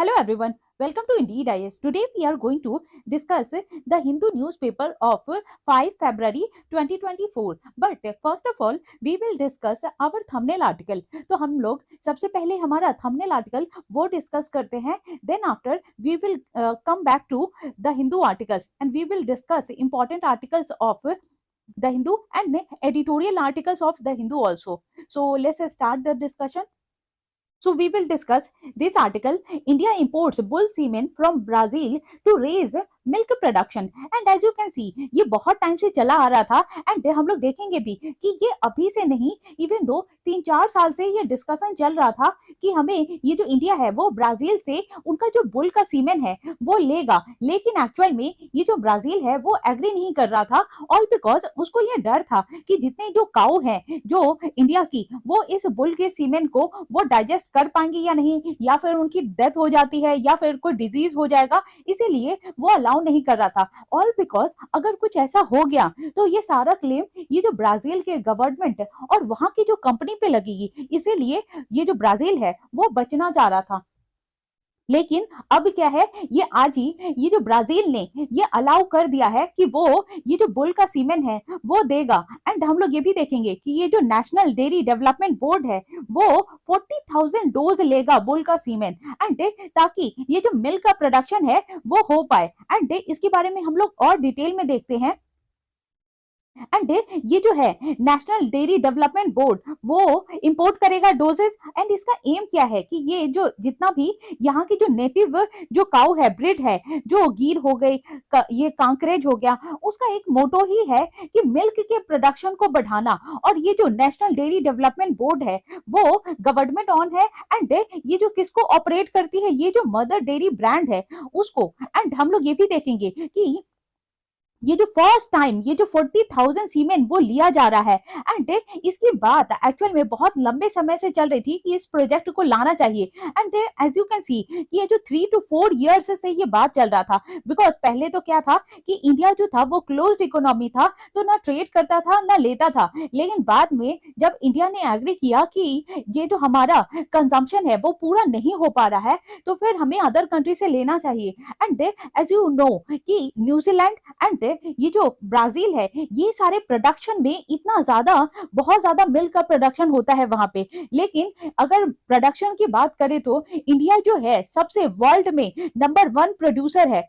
Hello everyone, welcome to Indeed IS. Today we are going to discuss the Hindu newspaper of 5 February 2024. But first of all, we will discuss our thumbnail article. तो हम लोग सबसे पहले हमारा thumbnail article वो discuss करते हैं. Then after we will come back to the Hindu articles and we will discuss important articles of the Hindu and editorial articles of the Hindu also. So let's start the discussion. So we will discuss this article. India imports bull semen from Brazil to raise milk production and as you can see ये बहुत time से चला आ रहा था and हम लोग देखेंगे भी कि ये अभी से नहीं, इवन दो 3-4 साल से ये डिस्कशन चल रहा था कि हमें ये जो इंडिया है वो ब्राजील से उनका जो बुल का सीमेन है वो लेगा, लेकिन एक्चुअल में ये जो ब्राजील है वो एग्री नहीं कर रहा था ऑल बिकॉज उसको ये डर था कि जितने जो काऊ है जो इंडिया की वो इस बुल के सीमेन को वो डाइजेस्ट कर पाएंगे या नहीं, या फिर उनकी डेथ हो जाती है या फिर कोई डिजीज हो जाएगा, इसीलिए वो अलाउ नहीं कर रहा था। ऑल बिकॉज अगर कुछ ऐसा हो गया तो ये सारा क्लेम ये जो ब्राजील के गवर्नमेंट और वहां की जो कंपनी पे लगेगी, इसीलिए ये जो ब्राजील है वो बचना चाह रहा था। लेकिन अब क्या है, ये आज ही ये जो ब्राजील ने ये अलाउ कर दिया है कि वो ये जो बुल का सीमेन है वो देगा। एंड हम लोग ये भी देखेंगे कि ये जो नेशनल डेयरी डेवलपमेंट बोर्ड है वो 40,000 डोज लेगा बुल का सीमेन एंड ताकि ये जो मिल्क का प्रोडक्शन है वो हो पाए। एंड इसके बारे में हम लोग और डिटेल में देखते हैं। एंड ये जो है नेशनल डेयरी डेवलपमेंट बोर्ड वो इंपोर्ट करेगा डोजेस एंड इसका एम क्या है कि ये जो जितना भी यहाँ की जो नेटिव जो काऊ है, ब्रिड है, जो गीर हो गई, ये कांकरेज हो गया, उसका एक मोटो ही है कि मिल्क के प्रोडक्शन को बढ़ाना। और ये जो नेशनल डेयरी डेवलपमेंट बोर्ड है वो गवर्नमेंट ऑन है एंड ये जो किसको ऑपरेट करती है, ये जो मदर डेयरी ब्रांड है उसको। एंड हम लोग ये भी देखेंगे कि ये जो फर्स्ट टाइम ये जो 40,000 सीमेन वो लिया जा रहा है एंड इसकी बात एक्चुअल में बहुत लंबे समय से चल रही थी कि इस प्रोजेक्ट को लाना चाहिए। And as you can see ये जो 3 to 4 इयर्स से ये बात चल रहा था, बिकॉज पहले तो क्या था कि इंडिया जो था वो क्लोज्ड इकोनॉमी था, तो ना ट्रेड करता था ना लेता था। लेकिन बाद में जब इंडिया ने एग्री किया कि ये जो हमारा कंजम्पशन है वो पूरा नहीं हो पा रहा है तो फिर हमें अदर कंट्री से लेना चाहिए। एंड एज यू नो कि न्यूजीलैंड एंड ये जो ब्राजील है ये सारे प्रोडक्शन में इतना ज्यादा बहुत ज्यादा मिल्क का प्रोडक्शन होता है वहां पे। लेकिन अगर प्रोडक्शन की बात करें तो इंडिया जो है सबसे वर्ल्ड में नंबर 1 प्रोड्यूसर है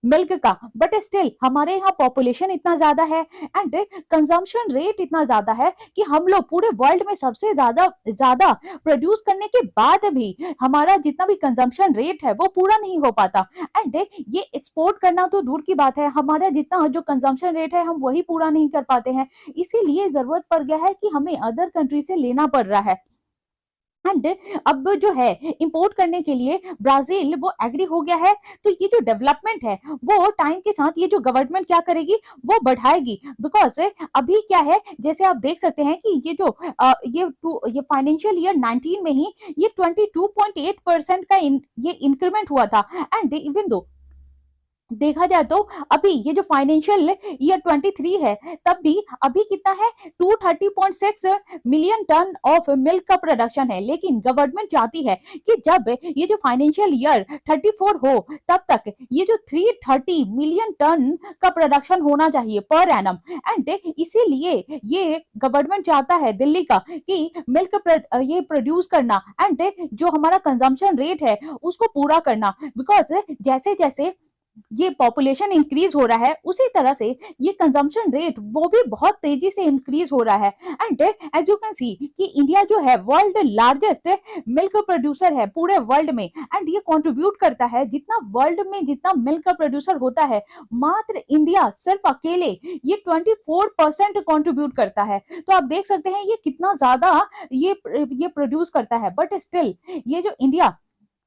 मिल्क का, बट स्टिल हमारे यहाँ पॉपुलेशन इतना ज्यादा है एंड कंजम्पशन रेट इतना ज्यादा है कि हम लोग पूरे वर्ल्ड में सबसे ज्यादा ज्यादा प्रोड्यूस करने के बाद भी हमारा जितना भी कंजम्पशन रेट है वो पूरा नहीं हो पाता। एंड ये एक्सपोर्ट करना तो दूर की बात है, हमारा जितना जो कंजम्पशन रेट है हम वही पूरा नहीं कर पाते हैं, इसीलिए जरूरत पड़ गया है कि हमें अदर कंट्री से लेना पड़ रहा है। एंड अब जो है इंपोर्ट करने के लिए ब्राजील वो एग्री हो गया है, तो ये जो डेवलपमेंट है वो टाइम के साथ ये जो गवर्नमेंट क्या करेगी वो बढ़ाएगी। बिकॉज अभी क्या है, जैसे आप देख सकते हैं कि ये जो ये फाइनेंशियल ईयर 19 में ही ये 22.8% का ये इंक्रीमेंट हुआ था। एंड इवन दो देखा जाए तो अभी ये जो फाइनेंशियल ईयर 23 है तब भी अभी कितना है 230.6 मिलियन टन ऑफ मिल्क का प्रोडक्शन है। लेकिन गवर्नमेंट चाहती है कि जब ये जो फाइनेंशियल ईयर 34 हो तब तक ये जो 330 मिलियन टन का प्रोडक्शन होना चाहिए पर एनम। एंड इसीलिए ये गवर्नमेंट चाहता है दिल्ली का कि मिल्क ये प्रोड्यूस करना एंड जो हमारा कंजम्पशन रेट है उसको पूरा करना। बिकॉज जैसे जैसे ये पॉपुलेशन इंक्रीज हो रहा है उसी तरह से ये कंजम्पशन रेट वो भी बहुत तेजी से इंक्रीज हो रहा है। And as you can see कि इंडिया जो है वर्ल्ड लार्जेस्ट मिल्क प्रोड्यूसर है पूरे वर्ल्ड में एंड ये कंट्रीब्यूट करता है जितना वर्ल्ड में जितना मिल्क का प्रोड्यूसर होता है मात्र इंडिया सिर्फ अकेले ये 24% कंट्रीब्यूट करता है। तो आप देख सकते हैं ये कितना ज्यादा ये प्रोड्यूस करता है, बट स्टिल ये जो इंडिया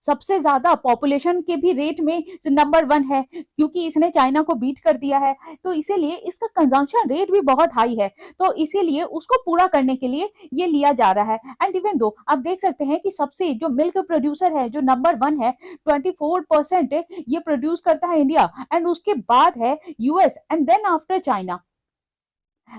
सबसे ज्यादा पॉपुलेशन के भी रेट में नंबर 1 है क्योंकि इसने चाइना को बीट कर दिया है, तो इसीलिए इसका कंजम्पशन रेट भी बहुत हाई है, तो इसीलिए उसको पूरा करने के लिए ये लिया जा रहा है। एंड इवन दो आप देख सकते हैं कि सबसे जो मिल्क प्रोड्यूसर है जो नंबर 1 है 24% ये प्रोड्यूस करता है इंडिया एंड उसके बाद है US and then after China.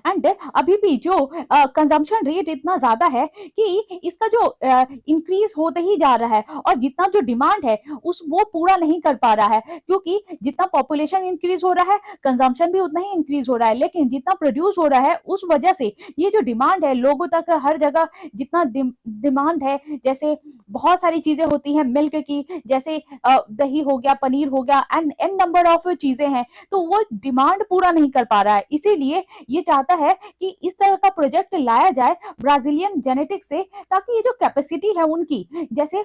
And अभी भी जो कंजम्पशन रेट इतना ज्यादा है कि इसका जो इंक्रीज होते ही जा रहा है, और जितना जो डिमांड है उस वो पूरा नहीं कर पा रहा है, क्योंकि जितना पॉपुलेशन इंक्रीज हो रहा है कंजम्पशन भी उतना ही इंक्रीज हो रहा है, लेकिन जितना प्रोड्यूस हो रहा है उस वजह से ये जो डिमांड है लोगों तक हर जगह जितना डिमांड है, जैसे बहुत सारी चीजें होती हैं मिल्क की, जैसे दही हो गया, पनीर हो गया, एंड एन नंबर ऑफ चीजें हैं, तो वो डिमांड पूरा नहीं कर पा रहा है। इसीलिए ये चाहता है कि इस तरह का प्रोजेक्ट लाया जाए ब्राजीलियन जेनेटिक्स से, ताकि ये जो कैपेसिटी है उनकी, जैसे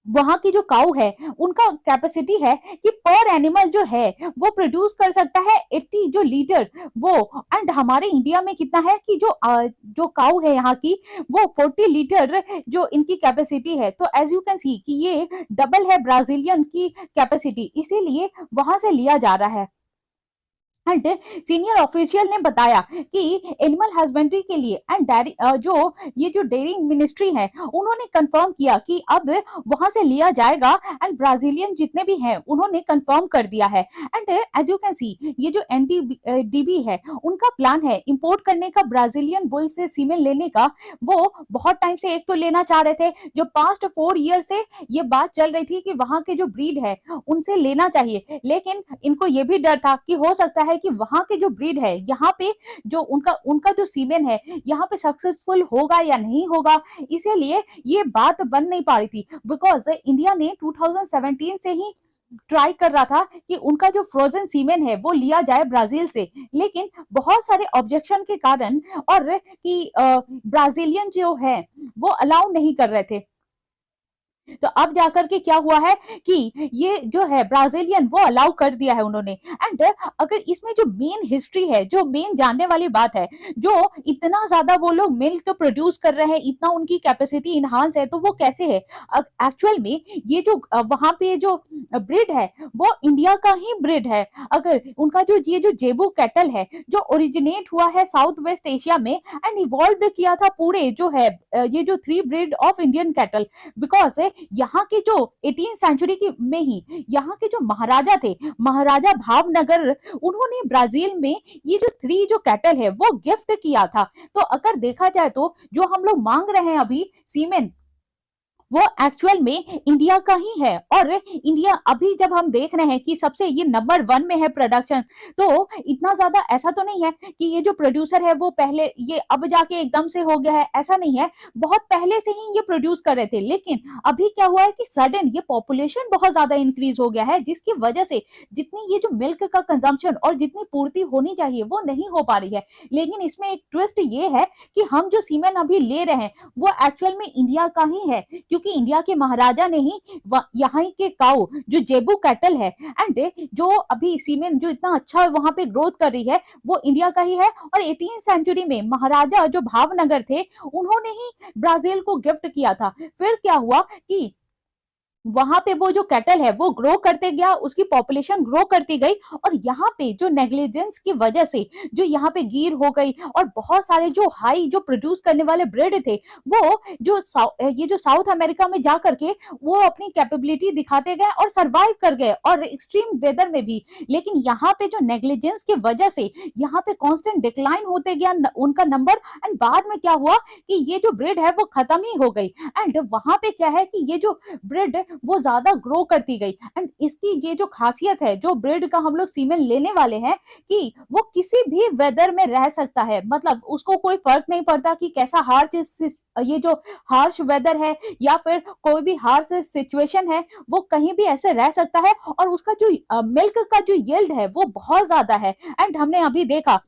वहां की जो काऊ है उनका कैपेसिटी है कि पर एनिमल जो है वो प्रोड्यूस कर सकता है 80 जो लीटर वो, एंड हमारे इंडिया में कितना है कि जो काऊ है यहाँ की वो 40 लीटर जो इनकी कैपेसिटी है। तो एज यू कैन सी कि ये डबल है ब्राजीलियन की कैपेसिटी, इसीलिए वहां से लिया जा रहा है। एंड सीनियर ऑफिशियल ने बताया कि एनिमल हस्बेंड्री के लिए एंड जो डेयरी मिनिस्ट्री है उन्होंने कंफर्म किया कि अब वहां से लिया जाएगा, एंड ब्राजीलियन जितने भी हैं उन्होंने कंफर्म कर दिया है। And as you can see ये जो एनडीडीबी है उनका प्लान है इंपोर्ट करने का ब्राजीलियन बुल से सीमेन लेने का। वो बहुत टाइम से एक तो लेना चाह रहे थे, जो पास्ट 4 ईयर से ये बात चल रही थी कि वहां के जो ब्रीड है उनसे लेना चाहिए, लेकिन इनको ये भी डर था कि हो सकता है कि वहां के जो ब्रीड है यहाँ पे जो उनका जो सीमेन है यहाँ पे सक्सेसफुल होगा या नहीं होगा, इसीलिए ये बात बन नहीं पा रही थी। बिकॉज इंडिया ने 2017 से ही ट्राई कर रहा था कि उनका जो फ्रोजन सीमेन है वो लिया जाए ब्राजील से, लेकिन बहुत सारे ऑब्जेक्शन के कारण और कि ब्राजीलियन जो है वो अलाउ नहीं कर रहे थे। तो अब जाकर के क्या हुआ है कि ये जो है ब्राजीलियन वो अलाउ कर दिया है उन्होंने। एंड अगर इसमें जो मेन हिस्ट्री है, जो मेन जानने वाली बात है, जो इतना ज्यादा वो लोग मिल्क प्रोड्यूस कर रहे हैं, इतना उनकी कैपेसिटी इनहांस है, तो वो कैसे है एक्चुअल में ये जो वहां पे जो ब्रिड है वो इंडिया का ही ब्रिड है। अगर उनका जो ये जो जेबू कैटल है जो ओरिजिनेट हुआ है साउथ वेस्ट एशिया में एंड इवॉल्व किया था पूरे जो है ये जो 3 breed of Indian cattle, because यहाँ के जो 18 सेंचुरी की में ही यहाँ के जो महाराजा थे, महाराजा भावनगर, उन्होंने ब्राजील में ये जो 3 जो कैटल है वो गिफ्ट किया था। तो अगर देखा जाए तो जो हम लोग मांग रहे हैं अभी सीमेन वो एक्चुअल में इंडिया का ही है। और इंडिया अभी जब हम देख रहे हैं कि सबसे ये नंबर 1 में है प्रोडक्शन, तो इतना ज्यादा ऐसा तो नहीं है कि ये जो प्रोड्यूसर है वो पहले ये अब जाके एकदम से हो गया है, ऐसा नहीं है, बहुत पहले से ही ये प्रोड्यूस कर रहे थे। लेकिन अभी क्या हुआ है कि सडन ये पॉपुलेशन बहुत ज्यादा इंक्रीज हो गया है, जिसकी वजह से जितनी ये जो मिल्क का कंजम्पशन और जितनी पूर्ति होनी चाहिए वो नहीं हो पा रही है। लेकिन इसमें एक ट्विस्ट ये है कि हम जो सीमेन अभी ले रहे हैं वो एक्चुअल में इंडिया का ही है, क्योंकि इंडिया के महाराजा ने ही यहाँ के काऊ जो जेबू कैटल है एंड जो अभी सीमेन जो इतना अच्छा वहां पे ग्रोथ कर रही है वो इंडिया का ही है। और 18 सेंचुरी में महाराजा जो भावनगर थे उन्होंने ही ब्राजील को गिफ्ट किया था। फिर क्या हुआ कि वहां पे वो जो कैटल है वो ग्रो करते गया, उसकी पॉपुलेशन ग्रो करती गई, और यहाँ पे जो नेग्लिजेंस की वजह से जो यहाँ पे गिर हो गई और बहुत सारे जो हाई जो प्रोड्यूस करने वाले ब्रीड थे वो जो ये जो साउथ अमेरिका में जा करके वो अपनी कैपेबिलिटी दिखाते गए और सरवाइव कर गए और एक्सट्रीम वेदर में भी। लेकिन यहाँ पे जो नेग्लिजेंस की वजह से यहाँ पे कॉन्स्टेंट डिक्लाइन होते गया उनका नंबर, एंड बाद में क्या हुआ कि ये जो ब्रीड है वो खत्म ही हो गई। एंड वहां पे क्या है कि ये जो ब्रीड वो ज्यादा ग्रो करती गई। एंड इसकी ये जो खासियत है जो ब्रीड का हम लोग सीमेन लेने वाले हैं कि वो किसी भी वेदर में रह सकता है, मतलब उसको कोई फर्क नहीं पड़ता कि कैसा हार्श ये जो हार्श वेदर है या फिर कोई भी हार्श सिचुएशन है, वो कहीं भी ऐसे रह सकता है। और उसका जो मिल्क का जो यील्ड है वो बहुत ज्यादा है। एंड हमने अभी देखा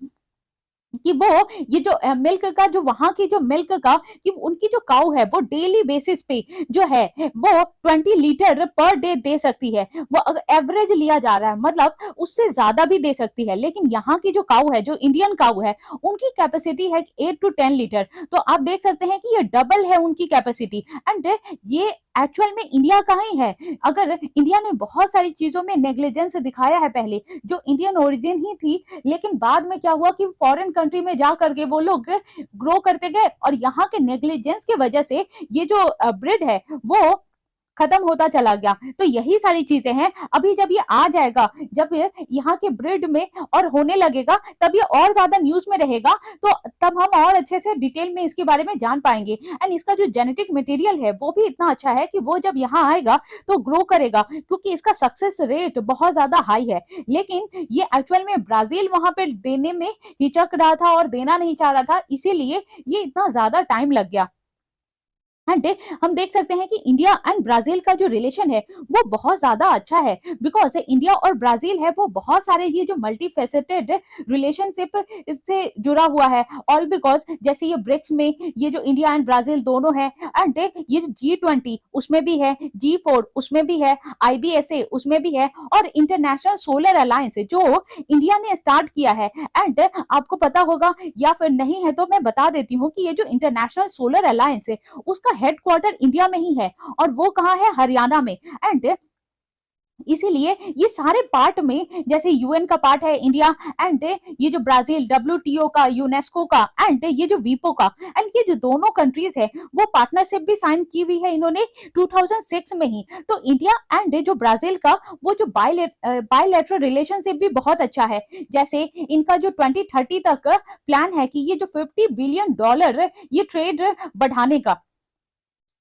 कि वो ये जो मिल्क का जो वहां की जो मिल्क का कि उनकी जो काऊ है वो डेली बेसिस पे जो है वो 20 लीटर पर डे दे सकती है। वो अगर एवरेज लिया जा रहा है मतलब उससे ज्यादा भी दे सकती है। लेकिन यहाँ की जो काऊ है जो इंडियन काऊ है उनकी कैपेसिटी है 8 to 10 लीटर। तो आप देख सकते हैं कि ये डबल है उनकी कैपेसिटी। एंड ये एक्चुअल में इंडिया का ही है। अगर इंडिया ने बहुत सारी चीजों में नेग्लिजेंस दिखाया है पहले जो इंडियन ओरिजिन ही थी, लेकिन बाद में क्या हुआ कि फॉरेन कंट्री में जा करके वो लोग ग्रो करते गए और यहाँ के नेग्लिजेंस की वजह से ये जो ब्रिड है वो खत्म होता चला गया। तो यही सारी चीजें हैं। अभी जब ये आ जाएगा, जब यहाँ के ब्रिड में और होने लगेगा, तब ये और ज्यादा न्यूज में रहेगा, तो तब हम और अच्छे से डिटेल में इसके बारे में जान पाएंगे। एंड इसका जो जेनेटिक मटेरियल है वो भी इतना अच्छा है कि वो जब यहाँ आएगा तो ग्रो करेगा, क्योंकि इसका सक्सेस रेट बहुत ज्यादा हाई है। लेकिन ये एक्चुअल में ब्राजील वहां पे देने में हिचक रहा था और देना नहीं चाह रहा था, इसीलिए ये इतना ज्यादा टाइम लग गया। एंड हम देख सकते हैं कि इंडिया एंड ब्राजील का जो रिलेशन है वो बहुत ज्यादा अच्छा है, बिकॉज इंडिया और ब्राजील है वो बहुत सारे ये जो मल्टी फेसेटेड रिलेशनशिप इससे जुड़ा हुआ है। ऑल बिकॉज जैसे ये ब्रिक्स में ये जो इंडिया एंड ब्राजील दोनों है, एंड ये जो G20 उसमें भी है, G4 उसमें भी है, IBSA उसमें भी है, और इंटरनेशनल सोलर अलायंस जो इंडिया ने स्टार्ट किया है। एंड आपको पता होगा या फिर नहीं है तो मैं बता देती हूँ कि ये जो इंटरनेशनल सोलर अलायंस है उसका हेडक्वार्टर इंडिया में ही है, और वो कहाँ है? हरियाणा में। एंड इसीलिए ये सारे पार्ट में, जैसे यूएन का पार्ट है इंडिया, एंड ये जो ब्राजील WTO का, यूनेस्को का, एंड ये जो वीपो का, एंड ये जो दोनों कंट्रीज है वो पार्टनरशिप भी साइन की हुई है इन्होंने 2006 में ही। तो इंडिया एंड जो ब्राजील का वो जो बायलैटरल रिलेशनशिप भी बहुत अच्छा है। जैसे इनका जो 2030 तक प्लान है कि ये जो $50 बिलियन ये ट्रेड बढ़ाने का।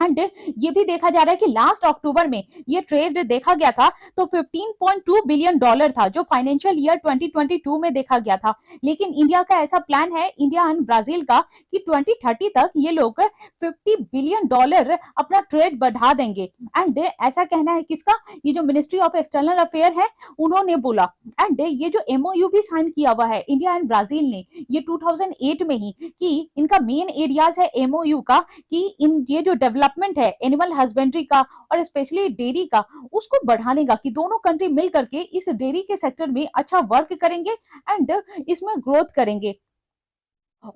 एंड ये भी देखा जा रहा है कि लास्ट अक्टूबर में ये ट्रेड देखा गया था तो $15.2 बिलियन था, जो फाइनेंशियल ईयर 2022 में देखा गया था। लेकिन इंडिया का ऐसा प्लान है, इंडिया एंड ब्राजील का, कि 2030 तक ये लोग $50 बिलियन अपना ट्रेड बढ़ा देंगे। एंड ऐसा कहना है किसका? ये जो मिनिस्ट्री ऑफ एक्सटर्नल अफेयर है उन्होंने बोला। एंड ये जो MOU भी साइन किया हुआ है इंडिया एंड ब्राजील ने ये 2008 में ही, कि इनका मेन एरियाज है MOU का, कि इन ये जो डेवलपमेंट है एनिमल हस्बेंड्री का और स्पेशली डेयरी का, उसको बढ़ाने का, कि दोनों कंट्री मिल करके इस डेयरी के सेक्टर में अच्छा वर्क करेंगे एंड इसमें ग्रोथ करेंगे।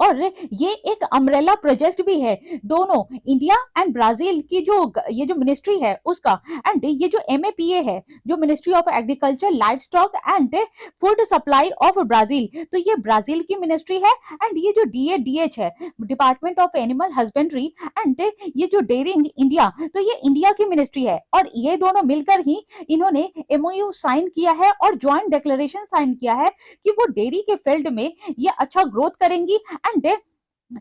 और ये एक अम्ब्रेला प्रोजेक्ट भी है दोनों इंडिया एंड ब्राजील की, जो ये जो मिनिस्ट्री है उसका, एंड ये जो MAPA है जो ministry of agriculture, life stock and food supply of Brazil, तो ये ब्राजील की मिनिस्ट्री है। एंड ये जो DADH है, department of animal husbandry, and ये जो डेयरिंग इंडिया, तो ये इंडिया की मिनिस्ट्री है। और ये दोनों मिलकर ही इन्होंने MOU साइन किया है और ज्वाइंट डिक्लेरेशन साइन किया है कि वो डेयरी के फील्ड में ये अच्छा ग्रोथ करेंगी। एंड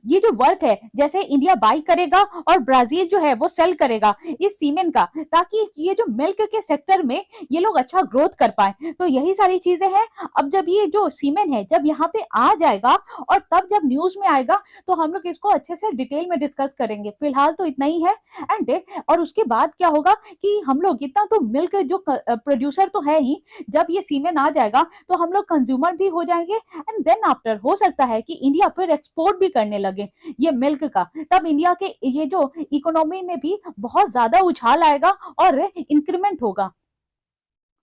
ये जो वर्क है, जैसे इंडिया बाई करेगा और ब्राजील जो है वो सेल करेगा इस सीमेंट का, ताकि ये जो मिल्क के सेक्टर में ये लोग अच्छा ग्रोथ कर पाए। तो यही सारी चीजें हैं। अब जब ये जो सीमेंट है जब यहाँ पे आ जाएगा और तब जब न्यूज में आएगा तो हम लोग इसको अच्छे से डिटेल में डिस्कस करेंगे। फिलहाल तो इतना ही है। एंड और उसके बाद क्या होगा कि हम लोग इतना तो मिल्क जो प्रोड्यूसर तो है ही, जब ये सीमेंट आ जाएगा तो हम लोग कंज्यूमर भी हो जाएंगे। एंड देन आफ्टर हो सकता है कि इंडिया फिर एक्सपोर्ट भी करने लगे ये मिल्क का, तब इंडिया के ये जो इकोनॉमी में भी बहुत ज्यादा उछाल आएगा और इंक्रीमेंट होगा।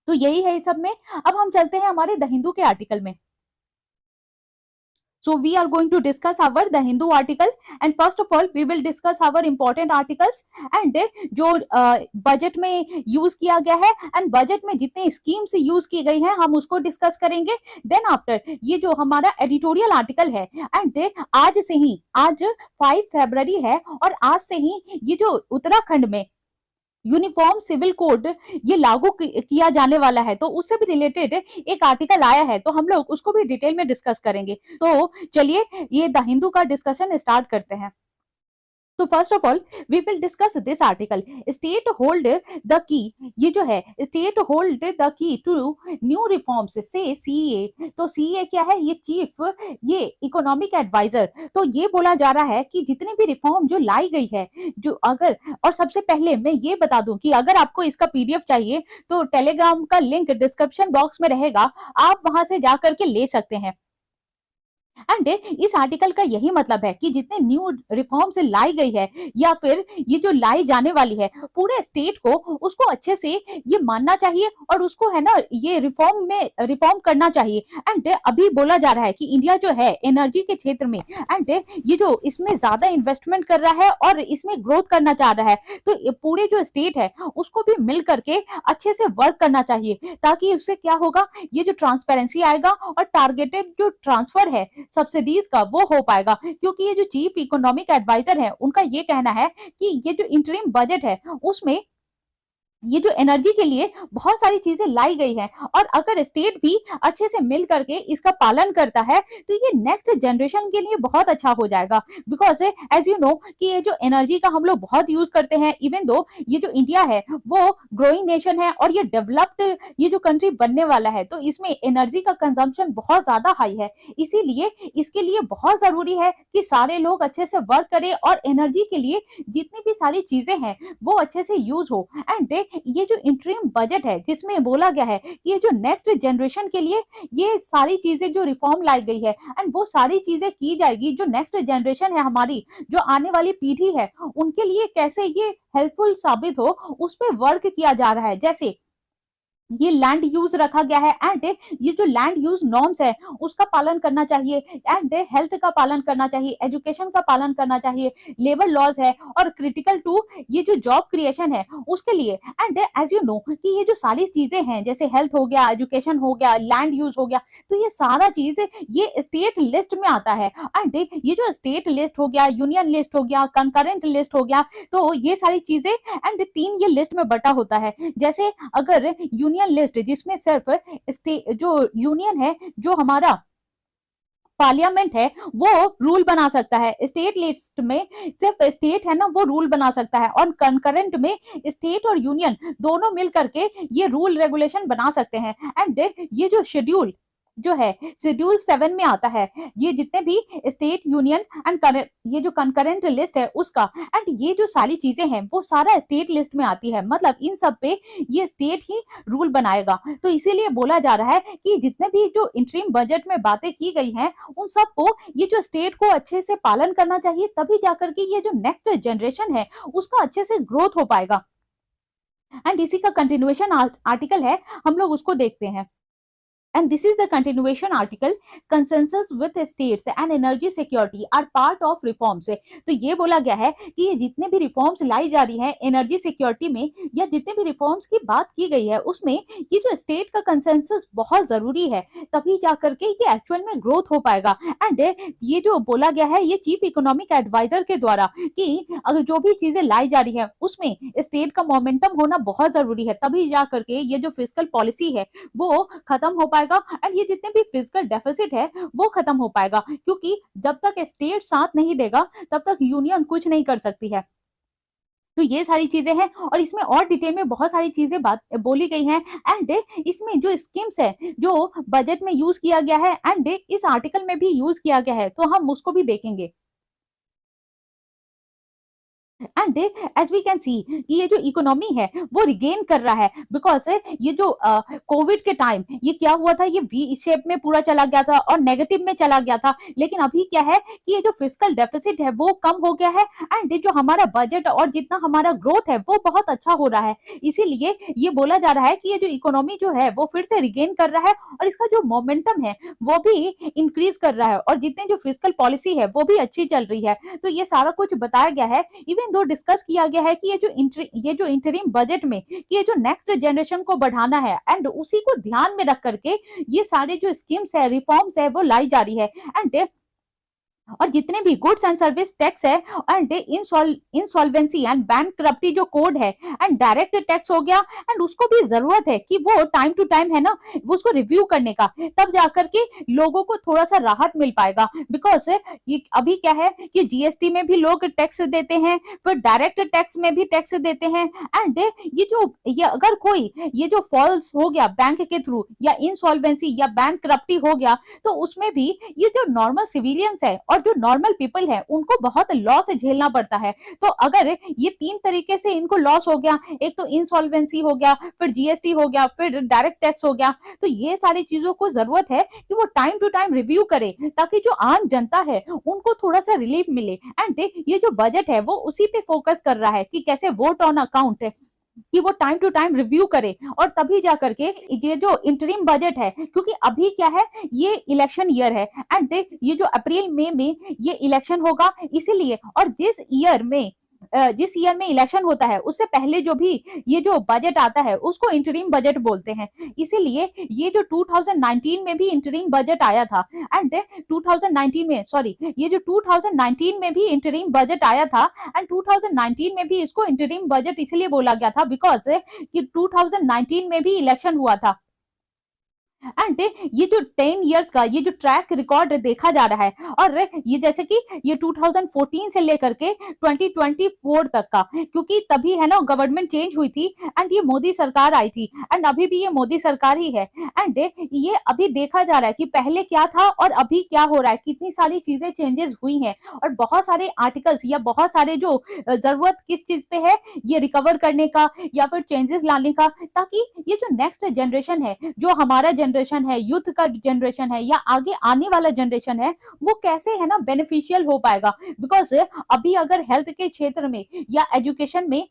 तो यही है इस सब में। अब हम चलते हैं हमारे द हिंदू के आर्टिकल में। So we are going to discuss our The Hindu article, and first of all we will discuss our important articles and जो बजट में यूज किया गया है एंड बजट में जितने स्कीम्स यूज की गई हैं हम उसको डिस्कस करेंगे। देन आफ्टर ये जो हमारा एडिटोरियल आर्टिकल है, एंड आज से ही, आज 5 फरवरी है और आज से ही ये जो उत्तराखंड में यूनिफॉर्म सिविल कोड ये लागू किया जाने वाला है, तो उससे भी रिलेटेड एक आर्टिकल आया है, तो हम लोग उसको भी डिटेल में डिस्कस करेंगे। तो चलिए ये द हिंदू का डिस्कशन स्टार्ट करते हैं। तो first of all we will discuss this article, state hold the key. ये जो है state hold the key to new reforms से CEA। तो CEA क्या है? ये चीफ ये इकोनॉमिक एडवाइजर। तो ये बोला जा रहा है कि जितने भी रिफॉर्म जो लाई गई है, जो अगर, और सबसे पहले मैं ये बता दूं कि अगर आपको इसका PDF चाहिए तो टेलीग्राम का लिंक डिस्क्रिप्शन बॉक्स में रहेगा, आप वहां से जा करके ले सकते हैं। एंड इस आर्टिकल का यही मतलब है कि जितने न्यू रिफॉर्म से लाई गई है या फिर ये जो लाई जाने वाली है, पूरे स्टेट को उसको अच्छे से ये मानना चाहिए और उसको है ना ये रिफॉर्म करना चाहिए। एंड अभी बोला जा रहा है कि इंडिया जो है एनर्जी के क्षेत्र में, एंड ये जो इसमें ज्यादा इन्वेस्टमेंट कर रहा है और इसमें ग्रोथ करना चाह रहा है, तो पूरे जो स्टेट है उसको भी मिल करके अच्छे से वर्क करना चाहिए, ताकि उससे क्या होगा, ये जो ट्रांसपेरेंसी आएगा और टारगेटेड जो ट्रांसफर है सब्सिडीज का वो हो पाएगा। क्योंकि ये जो चीफ इकोनॉमिक एडवाइजर है उनका ये कहना है कि ये जो इंटरिम बजट है उसमें ये जो एनर्जी के लिए बहुत सारी चीजें लाई गई हैं, और अगर स्टेट भी अच्छे से मिल करके इसका पालन करता है तो ये नेक्स्ट जनरेशन के लिए बहुत अच्छा हो जाएगा। बिकॉज एज यू नो कि ये जो एनर्जी का हम लोग बहुत यूज करते हैं, इवन दो ये जो इंडिया है वो ग्रोइंग नेशन है और ये डेवलप्ड ये जो कंट्री बनने वाला है, तो इसमें एनर्जी का कंजम्पशन बहुत ज्यादा हाई है। इसीलिए इसके लिए बहुत जरूरी है कि सारे लोग अच्छे से वर्क करें और एनर्जी के लिए जितनी भी सारी चीजें हैं वो अच्छे से यूज हो। एंड ये जो इंटरिम बजट है जिसमें बोला गया है कि ये जो नेक्स्ट जनरेशन के लिए ये सारी चीजें जो रिफॉर्म लाई गई है, एंड वो सारी चीजें की जाएगी जो नेक्स्ट जनरेशन है हमारी, जो आने वाली पीढ़ी है, उनके लिए कैसे ये हेल्पफुल साबित हो उस पर वर्क किया जा रहा है। जैसे ये लैंड यूज रखा गया है, एंड ये जो लैंड यूज नॉर्म्स है उसका पालन करना चाहिए, एंड हेल्थ का पालन करना चाहिए, एजुकेशन का पालन करना चाहिए, लेबर लॉज है, और क्रिटिकल टू ये जो जॉब क्रिएशन है उसके लिए। एंड एज यू नो कि ये जो सारी चीजें हैं जैसे हेल्थ हो गया, एजुकेशन हो गया, लैंड यूज हो गया, तो ये सारा चीज ये स्टेट लिस्ट में आता है। एंड ये जो स्टेट लिस्ट हो गया, यूनियन लिस्ट हो गया, कंकरेंट लिस्ट हो गया, तो ये सारी चीजें एंड तीन ये लिस्ट में बटा होता है। जैसे अगर यूनियन लिस्ट जिसमें सिर्फ जो यूनियन है, जो हमारा पार्लियामेंट है, वो रूल बना सकता है। स्टेट लिस्ट में सिर्फ स्टेट है ना वो रूल बना सकता है, और कंकरेंट में स्टेट और यूनियन दोनों मिल करके ये रूल रेगुलेशन बना सकते हैं। एंड ये जो शेड्यूल जो है शेड्यूल 7 में आता है, ये जितने भी स्टेट यूनियन एंड ये जो कंकरेंट लिस्ट है उसका, एंड ये जो सारी चीजें हैं वो सारा स्टेट लिस्ट में आती है, मतलब इन सब पे ये स्टेट ही रूल बनाएगा। तो इसीलिए बोला जा रहा है कि जितने भी जो इंटरिम बजट में बातें की गई हैं उन सबको ये जो स्टेट को अच्छे से पालन करना चाहिए, तभी जाकर के ये जो नेक्स्ट जनरेशन है उसका अच्छे से ग्रोथ हो पाएगा। एंड इसी का कंटिन्यूएशन आर्टिकल है, हम लोग उसको देखते हैं। And this is the continuation article. Consensus with states and energy security are part of reforms. तो ये बोला गया है कि ये जितने भी रिफॉर्म्स लाई जा रही हैं एनर्जी सिक्योरिटी में, या जितने भी रिफॉर्म्स की बात की गई है उसमें ये जो स्टेट का कंसेंसस बहुत जरूरी है, तभी जाकर के ये एक्चुअल में ग्रोथ हो पाएगा। एंड ये जो बोला गया है ये चीफ इकोनॉमिक एडवाइजर के द्वारा कि अगर जो भी चीजें लाई जा रही है उसमें स्टेट का मोमेंटम होना बहुत जरूरी है, तभी जाकर के ये जो फिस्कल पॉलिसी है वो खत्म हो पाएगा, एंड ये जितने भी फिजिकल डेफिसिट है वो खत्म हो पाएगा। क्योंकि जब तक स्टेट साथ नहीं देगा तब तक यूनियन कुछ नहीं कर सकती है। तो ये सारी चीजें हैं, और इसमें और डिटेल में बहुत सारी चीजें बात बोली गई हैं। एंड इसमें जो स्कीम्स है जो बजट में यूज किया गया है एंड इस आर्टिकल में भी यूज किया गया है, तो हम उसको भी देखेंगे। And as we can see कि ये जो इकोनॉमी है वो रिगेन कर रहा है, बिकॉज ये जो कोविड के टाइम ये क्या हुआ था, ये वी शेप में पूरा चला गया था और नेगेटिव में चला गया था, लेकिन अभी क्या है कि ये जो फिजिकल डेफिसिट है वो कम हो गया है, एंड जो हमारा बजट और जितना हमारा ग्रोथ है वो बहुत अच्छा हो रहा है। इसीलिए ये बोला जा रहा है कि ये जो इकोनॉमी जो है वो फिर से रिगेन कर रहा है, और इसका जो मोमेंटम है वो भी इंक्रीज कर रहा है, और जितने जो फिजिकल पॉलिसी है वो भी अच्छी चल रही है। तो ये सारा कुछ बताया गया है। इवन दो डिस्कस किया गया है कि ये जो इंटरिम बजट में कि ये जो नेक्स्ट जनरेशन को बढ़ाना है, एंड उसी को ध्यान में रख करके ये सारे जो स्कीम्स है, रिफॉर्म्स है वो लाई जा रही है। एंड और जितने भी गुड्स एंड सर्विस टैक्स है, एंड इंसॉल्वेंसी एंड बैंकक्रप्टी जो कोड है, एंड डायरेक्ट टैक्स हो गया, एंड उसको भी जरूरत है कि वो टाइम टू टाइम है ना वो उसको रिव्यू करने का, तब जाकर के लोगों को थोड़ा सा राहत मिल पाएगा। बिकॉज ये अभी क्या है कि जीएसटी में भी लोग टैक्स देते हैं, फिर डायरेक्ट टैक्स में भी टैक्स देते हैं, एंड ये अगर कोई ये जो फॉल्स हो गया बैंक के थ्रू या इंसॉल्वेंसी या बैंकक्रप्टी हो गया, तो उसमें भी ये जो नॉर्मल सिविलियंस है और जो नॉर्मल पीपल है उनको बहुत लॉस झेलना पड़ता है। तो अगर ये तीन तरीके से इनको लॉस हो गया, एक तो इंसॉल्वेंसी हो गया, फिर जीएसटी हो गया, फिर डायरेक्ट टैक्स हो गया, तो ये सारी चीजों को जरूरत है कि वो टाइम टू टाइम रिव्यू करे, ताकि जो आम जनता है उनको थोड़ा सा रिलीफ मिले। एंड ये जो बजट है वो उसी पे फोकस कर रहा है कि कैसे वोट ऑन अकाउंट है कि वो टाइम टू टाइम रिव्यू करे, और तभी जाकर के ये जो इंटरिम बजट है, क्योंकि अभी क्या है ये इलेक्शन ईयर है, एंड ये जो अप्रैल मई में ये इलेक्शन होगा, इसीलिए और जिस ईयर में जिस ईयर में इलेक्शन होता है उससे पहले जो भी ये जो बजट आता है उसको इंटरिम बजट बोलते हैं। इसीलिए ये जो 2019 में भी इंटरिम बजट आया था, एंड 2019 में सॉरी ये जो 2019 में भी इंटरिम बजट आया था, एंड 2019 में भी इसको इंटरिम बजट इसलिए बोला गया था बिकॉज कि 2019 में भी इलेक्शन हुआ था। एंड ये जो 10 इयर्स का ये जो ट्रैक रिकॉर्ड देखा जा रहा है, और ये जैसे कि ये 2014 से लेकर के 2024 तक का, क्योंकि तभी है ना गवर्नमेंट चेंज हुई थी एंड ये मोदी सरकार आई थी, एंड अभी भी ये मोदी सरकार ही है। एंड ये अभी देखा जा रहा है कि पहले क्या था और अभी क्या हो रहा है, कितनी सारी चीजें चेंजेस हुई हैं, और बहुत सारे आर्टिकल्स या बहुत सारे जो जरूरत किस चीज पे है ये रिकवर करने का या फिर चेंजेस लाने का, ताकि ये जो नेक्स्ट जनरेशन है, जो हमारा जनरेशन है, यूथ का जनरेशन है या आगे आने वाला जनरेशन है, वो कैसे है ना बेनिफिशियल हो पाएगा। बिकॉज अभी अगर हेल्थ के क्षेत्र में या एजुकेशन में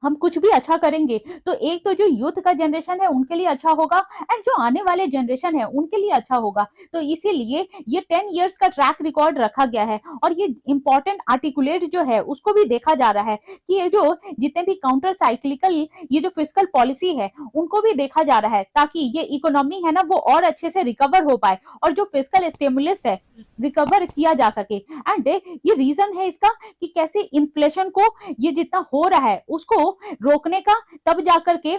हम कुछ भी अच्छा करेंगे तो एक तो जो यूथ का जनरेशन है उनके लिए अच्छा होगा, एंड जो आने वाले जनरेशन है उनके लिए अच्छा होगा। तो इसीलिए ये 10 इयर्स का ट्रैक रिकॉर्ड रखा गया है, और ये इंपॉर्टेंट आर्टिकुलेट जो है उसको भी देखा जा रहा है कि ये जो जितने भी काउंटर साइक्लिकल ये जो फिस्कल पॉलिसी है उनको भी देखा जा रहा है, ताकि ये इकोनॉमी है ना वो और अच्छे से रिकवर हो पाए, और जो फिस्कल स्टिमुलस है रिकवर किया जा सके। एंड ये रीजन है इसका कि कैसे इन्फ्लेशन को ये जितना हो रहा है उसको रोकने का, तब जाकर के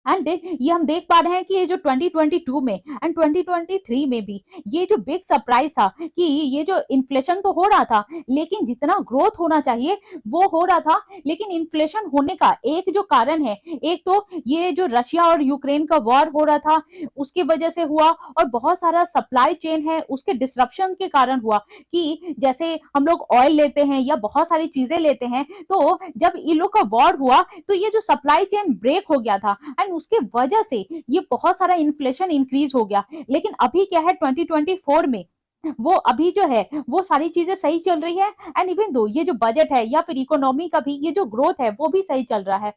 एंड ये हम देख पा रहे हैं कि ये जो 2022 में एंड 2023 में भी ये जो बिग सरप्राइज था कि ये जो इन्फ्लेशन तो हो रहा था लेकिन जितना ग्रोथ होना चाहिए वो हो रहा था, लेकिन इन्फ्लेशन होने का एक जो कारण है, एक तो ये जो रशिया और यूक्रेन का वॉर हो रहा था उसकी वजह से हुआ, और बहुत सारा सप्लाई चेन है उसके डिसरप्शन के कारण हुआ, कि जैसे हम लोग ऑयल लेते हैं या बहुत सारी चीजें लेते हैं, तो जब इन लोग का वॉर हुआ तो ये जो सप्लाई चेन ब्रेक हो गया था, एंड उसके वजह से ये बहुत सारा इन्फ्लेशन इंक्रीज हो गया। लेकिन अभी क्या है 2024 में वो अभी जो है वो सारी चीजें सही चल रही है, एंड इवन दो ये जो बजट है या फिर इकोनॉमी का भी ये जो ग्रोथ है वो भी सही चल रहा है।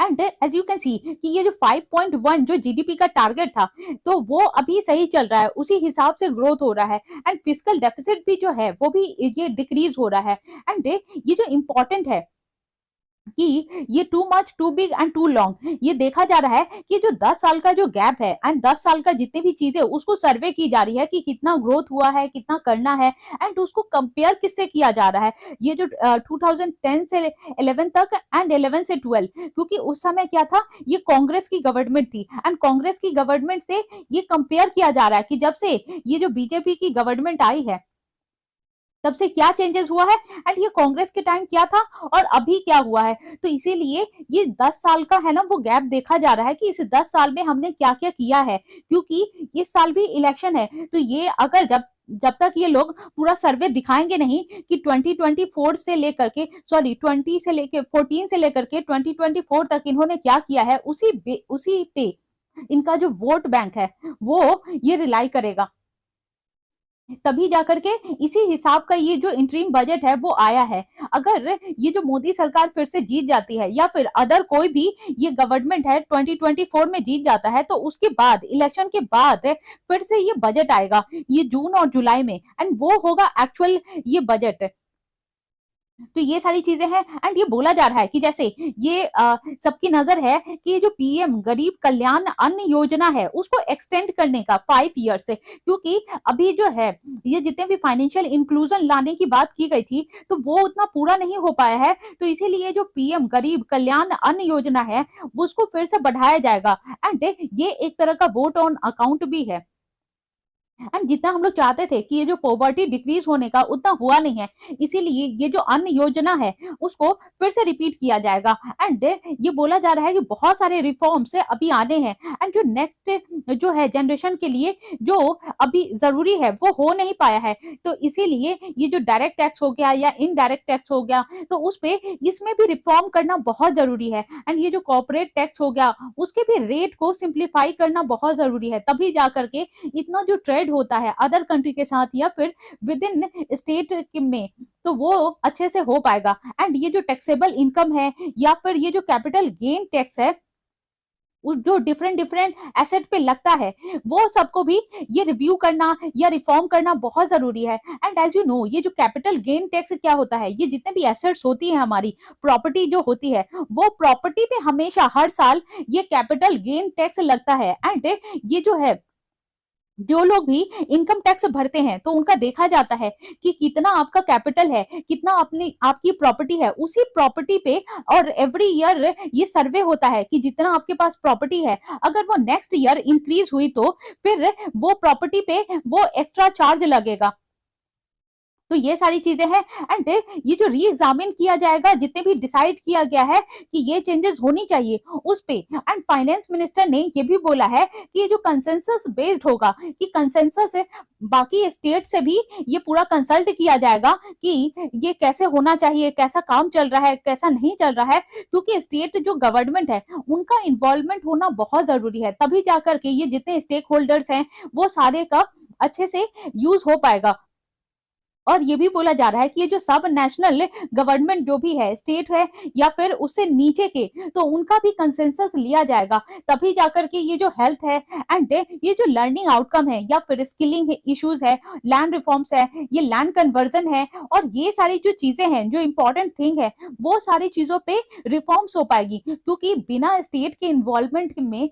And as you can see कि ये जो 5.1 जो जीडीपी का टारगेट था तो वो अभी सही चल रहा है, उसी हिसाब से ग्रोथ हो रहा है, एंड फिस्कल डेफिसिट भी जो है वो भी ये डिक्रीज हो रहा है। एंड ये जो इंपॉर्टेंट है कि ये too much too big and too long, ये देखा जा रहा है कि जो 10 साल का जो गैप है एंड 10 साल का जितनी भी चीजें उसको सर्वे की जा रही है कि कितना ग्रोथ हुआ है, कितना करना है, एंड उसको कंपेयर किससे किया जा रहा है, ये जो 2010 से 11 तक एंड 11 से 12, क्योंकि उस समय क्या था ये कांग्रेस की गवर्नमेंट थी, एंड कांग्रेस की गवर्नमेंट से ये कंपेयर किया जा रहा है कि जब से ये जो बीजेपी की गवर्नमेंट आई है तब से क्या चेंजेस हुआ है, एंड ये कांग्रेस के टाइम क्या था और अभी क्या हुआ है। तो इसीलिए ये 10 साल का है ना वो गैप देखा जा रहा है कि इस 10 साल में हमने क्या क्या किया है, क्योंकि इस साल भी इलेक्शन है। तो ये अगर जब जब तक ये लोग पूरा सर्वे दिखाएंगे नहीं कि 2024 से लेकर के 20 से लेकर 14 से लेकर के 2024 तक इन्होंने क्या किया है, उसी पे इनका जो वोट बैंक है वो ये रिलाई करेगा, तभी जाकर के इसी हिसाब का ये जो इंटरिम बजट है वो आया है। अगर ये जो मोदी सरकार फिर से जीत जाती है या फिर अदर कोई भी ये गवर्नमेंट है 2024 में जीत जाता है, तो उसके बाद इलेक्शन के बाद फिर से ये बजट आएगा, ये जून और जुलाई में, एंड वो होगा एक्चुअल ये बजट। तो ये सारी चीजें हैं, एंड ये बोला जा रहा है कि जैसे ये सबकी नजर है कि ये जो पीएम गरीब कल्याण अन्न योजना है उसको एक्सटेंड करने का 5 ईयर से, क्योंकि अभी जो है ये जितने भी फाइनेंशियल इंक्लूजन लाने की बात की गई थी तो वो उतना पूरा नहीं हो पाया है। तो इसीलिए जो पीएम गरीब कल्याण अन्न योजना है वो उसको फिर से बढ़ाया जाएगा, एंड ये एक तरह का वोट ऑन अकाउंट भी है। एंड जितना हम लोग चाहते थे कि ये जो पॉवर्टी डिक्रीज होने का उतना हुआ नहीं है, इसीलिए ये जो अन्न योजना है उसको फिर से रिपीट किया जाएगा। एंड ये बोला जा रहा है कि बहुत सारे रिफॉर्म्स अभी आने हैं, एंड जो नेक्स्ट जो है जनरेशन के लिए जो अभी जरूरी है वो हो नहीं पाया है, तो इसीलिए ये जो डायरेक्ट टैक्स हो गया या इनडायरेक्ट टैक्स हो गया तो उस पे इसमें भी रिफॉर्म करना बहुत जरूरी है, एंड ये जो कॉर्पोरेट टैक्स हो गया उसके भी रेट को सिंप्लीफाई करना बहुत जरूरी है, तभी जाकर के इतना जो ट्रेड होता है अदर कंट्री के साथ या फिर विद इन स्टेट में तो वो अच्छे से हो पाएगा। एंड ये जो टैक्सेबल इनकम है या फिर ये जो कैपिटल गेन टैक्स है जो डिफरेंट डिफरेंट एसेट पे लगता है, वो सबको भी ये रिव्यू करना या रिफॉर्म करना बहुत जरूरी है। एंड एज यू नो, ये जो कैपिटल गेन टैक्स क्या होता है, ये जितने भी एसेट्स होती है, हमारी प्रॉपर्टी जो होती है, वो प्रॉपर्टी पे हमेशा हर साल ये कैपिटल गेन टैक्स लगता है। एंड ये जो है, जो लोग भी इनकम टैक्स भरते हैं, तो उनका देखा जाता है कि कितना आपका कैपिटल है, कितना अपनी आपकी प्रॉपर्टी है, उसी प्रॉपर्टी पे। और एवरी ईयर ये सर्वे होता है कि जितना आपके पास प्रॉपर्टी है, अगर वो नेक्स्ट ईयर इंक्रीज हुई, तो फिर वो प्रॉपर्टी पे वो एक्स्ट्रा चार्ज लगेगा। तो ये सारी चीजें हैं। एंड ये जो री एग्जामिन किया जाएगा, जितने भी डिसाइड किया गया है कि ये चेंजेस होनी चाहिए उस पे। एंड फाइनेंस मिनिस्टर ने ये भी बोला है कि ये जो कंसेंसस बेस्ड होगा, कि कंसेंसस है, बाकी स्टेट से भी ये पूरा कंसल्ट किया जाएगा कि ये कैसे होना चाहिए, कैसा काम चल रहा है, कैसा नहीं चल रहा है। क्योंकि स्टेट जो गवर्नमेंट है, उनका इन्वॉल्वमेंट होना बहुत जरूरी है, तभी जाकर के ये जितने स्टेक होल्डर्स हैं, वो सारे का अच्छे से यूज हो पाएगा। और ये भी बोला जा रहा है कि ये जो सब नेशनल गवर्नमेंट जो भी है, स्टेट है या फिर उससे नीचे के, तो उनका भी कंसेंसस लिया जाएगा, तभी जाकर के ये जो हेल्थ है, एंड ये जो लर्निंग आउटकम है, या फिर स्किलिंग इश्यूज है, लैंड रिफॉर्म्स है, ये लैंड कन्वर्जन है, और ये सारी जो चीजें हैं, जो इंपॉर्टेंट थिंग है, वो सारी चीजों पे रिफॉर्म्स हो पाएगी। क्योंकि बिना स्टेट के इन्वॉल्वमेंट में,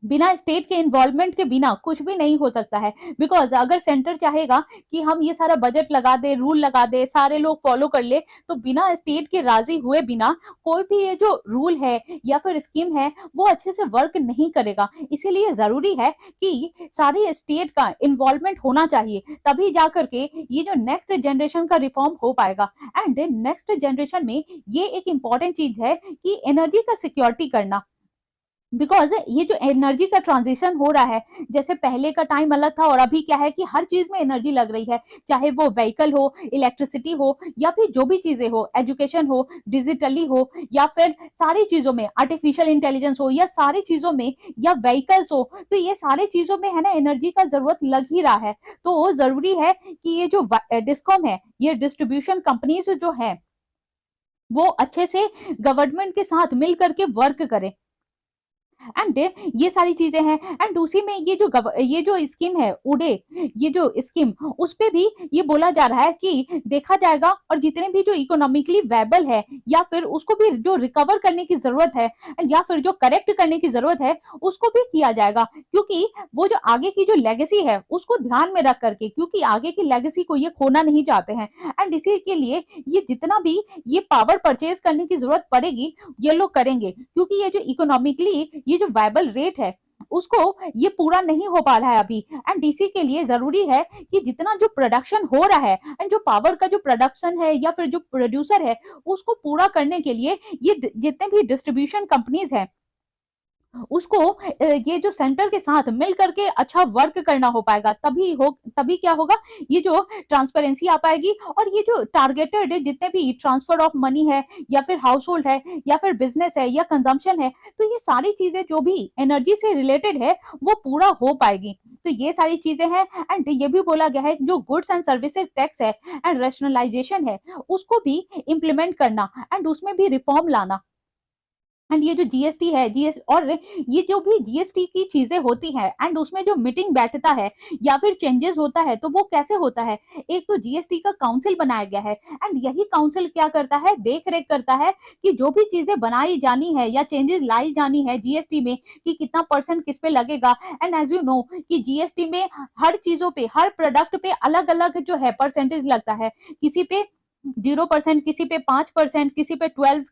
बिना स्टेट के इन्वॉल्वमेंट के बिना कुछ भी नहीं हो सकता है। बिकॉज अगर सेंटर चाहेगा कि हम ये सारा बजट लगा दे, रूल लगा दे, सारे लोग फॉलो कर ले, तो बिना स्टेट के राजी हुए बिना कोई भी ये जो रूल है या फिर स्कीम है, वो अच्छे से वर्क नहीं करेगा। इसीलिए जरूरी है कि सारी स्टेट का इन्वॉल्वमेंट होना चाहिए, तभी जाकर के ये जो नेक्स्ट जनरेशन का रिफॉर्म हो पाएगा। एंड नेक्स्ट जनरेशन में ये एक इंपॉर्टेंट चीज है कि एनर्जी का सिक्योरिटी करना। बिकॉज ये जो एनर्जी का ट्रांजिशन हो रहा है, जैसे पहले का टाइम अलग था और अभी क्या है कि हर चीज में एनर्जी लग रही है, चाहे वो व्हीकल हो, इलेक्ट्रिसिटी हो, या फिर जो भी चीजें हो, एजुकेशन हो, डिजिटली हो, या फिर सारी चीजों में आर्टिफिशियल इंटेलिजेंस हो, या सारी चीजों में, या व्हीकल्स हो, तो ये सारी चीजों में है ना, एनर्जी का जरूरत लग ही रहा है। तो जरूरी है कि ये जो डिस्कॉम है, ये डिस्ट्रीब्यूशन कंपनीज जो है, वो अच्छे से गवर्नमेंट के साथ मिल करके वर्क करें। एंड ये सारी चीजें हैं। एंड उसी में ये जो स्कीम है उडे, ये जो स्कीम, उस पे भी ये बोला जा रहा है कि देखा जाएगा, और जितने भी जो इकोनॉमिकली वेबल है, या फिर उसको भी जो रिकवर करने की जरूरत है, या फिर जो करेक्ट करने की जरूरत है, उसको भी किया जाएगा। क्योंकि वो जो आगे की जो लेगेसी है, उसको ध्यान में रख करके, क्योंकि आगे की लेगेसी को ये खोना नहीं चाहते हैं। एंड इसी के लिए ये जितना भी ये पावर परचेज करने की जरूरत पड़ेगी, ये लोग करेंगे। क्योंकि ये जो इकोनॉमिकली ये जो वायबल रेट है, उसको ये पूरा नहीं हो पा रहा है अभी। एंड इसी के लिए जरूरी है कि जितना जो प्रोडक्शन हो रहा है, एंड जो पावर का जो प्रोडक्शन है या फिर जो प्रोड्यूसर है, उसको पूरा करने के लिए ये जितने भी डिस्ट्रीब्यूशन कंपनीज हैं, उसको ये जो सेंटर के साथ मिल करके अच्छा वर्क करना हो पाएगा। तभी क्या होगा, ये जो ट्रांसपेरेंसी आ पाएगी, और ये जो टारगेटेड जितने भी ट्रांसफर ऑफ मनी है, या फिर हाउस होल्ड है, या फिर बिजनेस है, या कंजम्पशन है, तो ये सारी चीजें जो भी एनर्जी से रिलेटेड है, वो पूरा हो पाएगी। तो ये सारी चीजें हैं। एंड ये भी बोला गया है जो गुड्स एंड सर्विसेज टैक्स है, एंड रैशनलाइजेशन है, उसको भी इम्प्लीमेंट करना, एंड उसमें भी रिफॉर्म लाना। एंड ये जो जीएसटी है, जीएस और ये जो भी जीएसटी की चीजें होती हैं, एंड उसमें जो मीटिंग बैठता है या फिर चेंजेस होता है, तो वो कैसे होता है। एक तो जीएसटी का काउंसिल बनाया गया है, एंड यही काउंसिल क्या करता है, देख रेख करता है कि जो भी चीजें बनाई जानी है या चेंजेस लाई जानी है जीएसटी में, कि कितना परसेंट किस पे लगेगा। एंड एज यू नो कि जीएसटी में हर चीजों पे, हर प्रोडक्ट पे अलग अलग जो है परसेंटेज लगता है। किसी पे 0%, किसी पे 5%, किसी पे 12,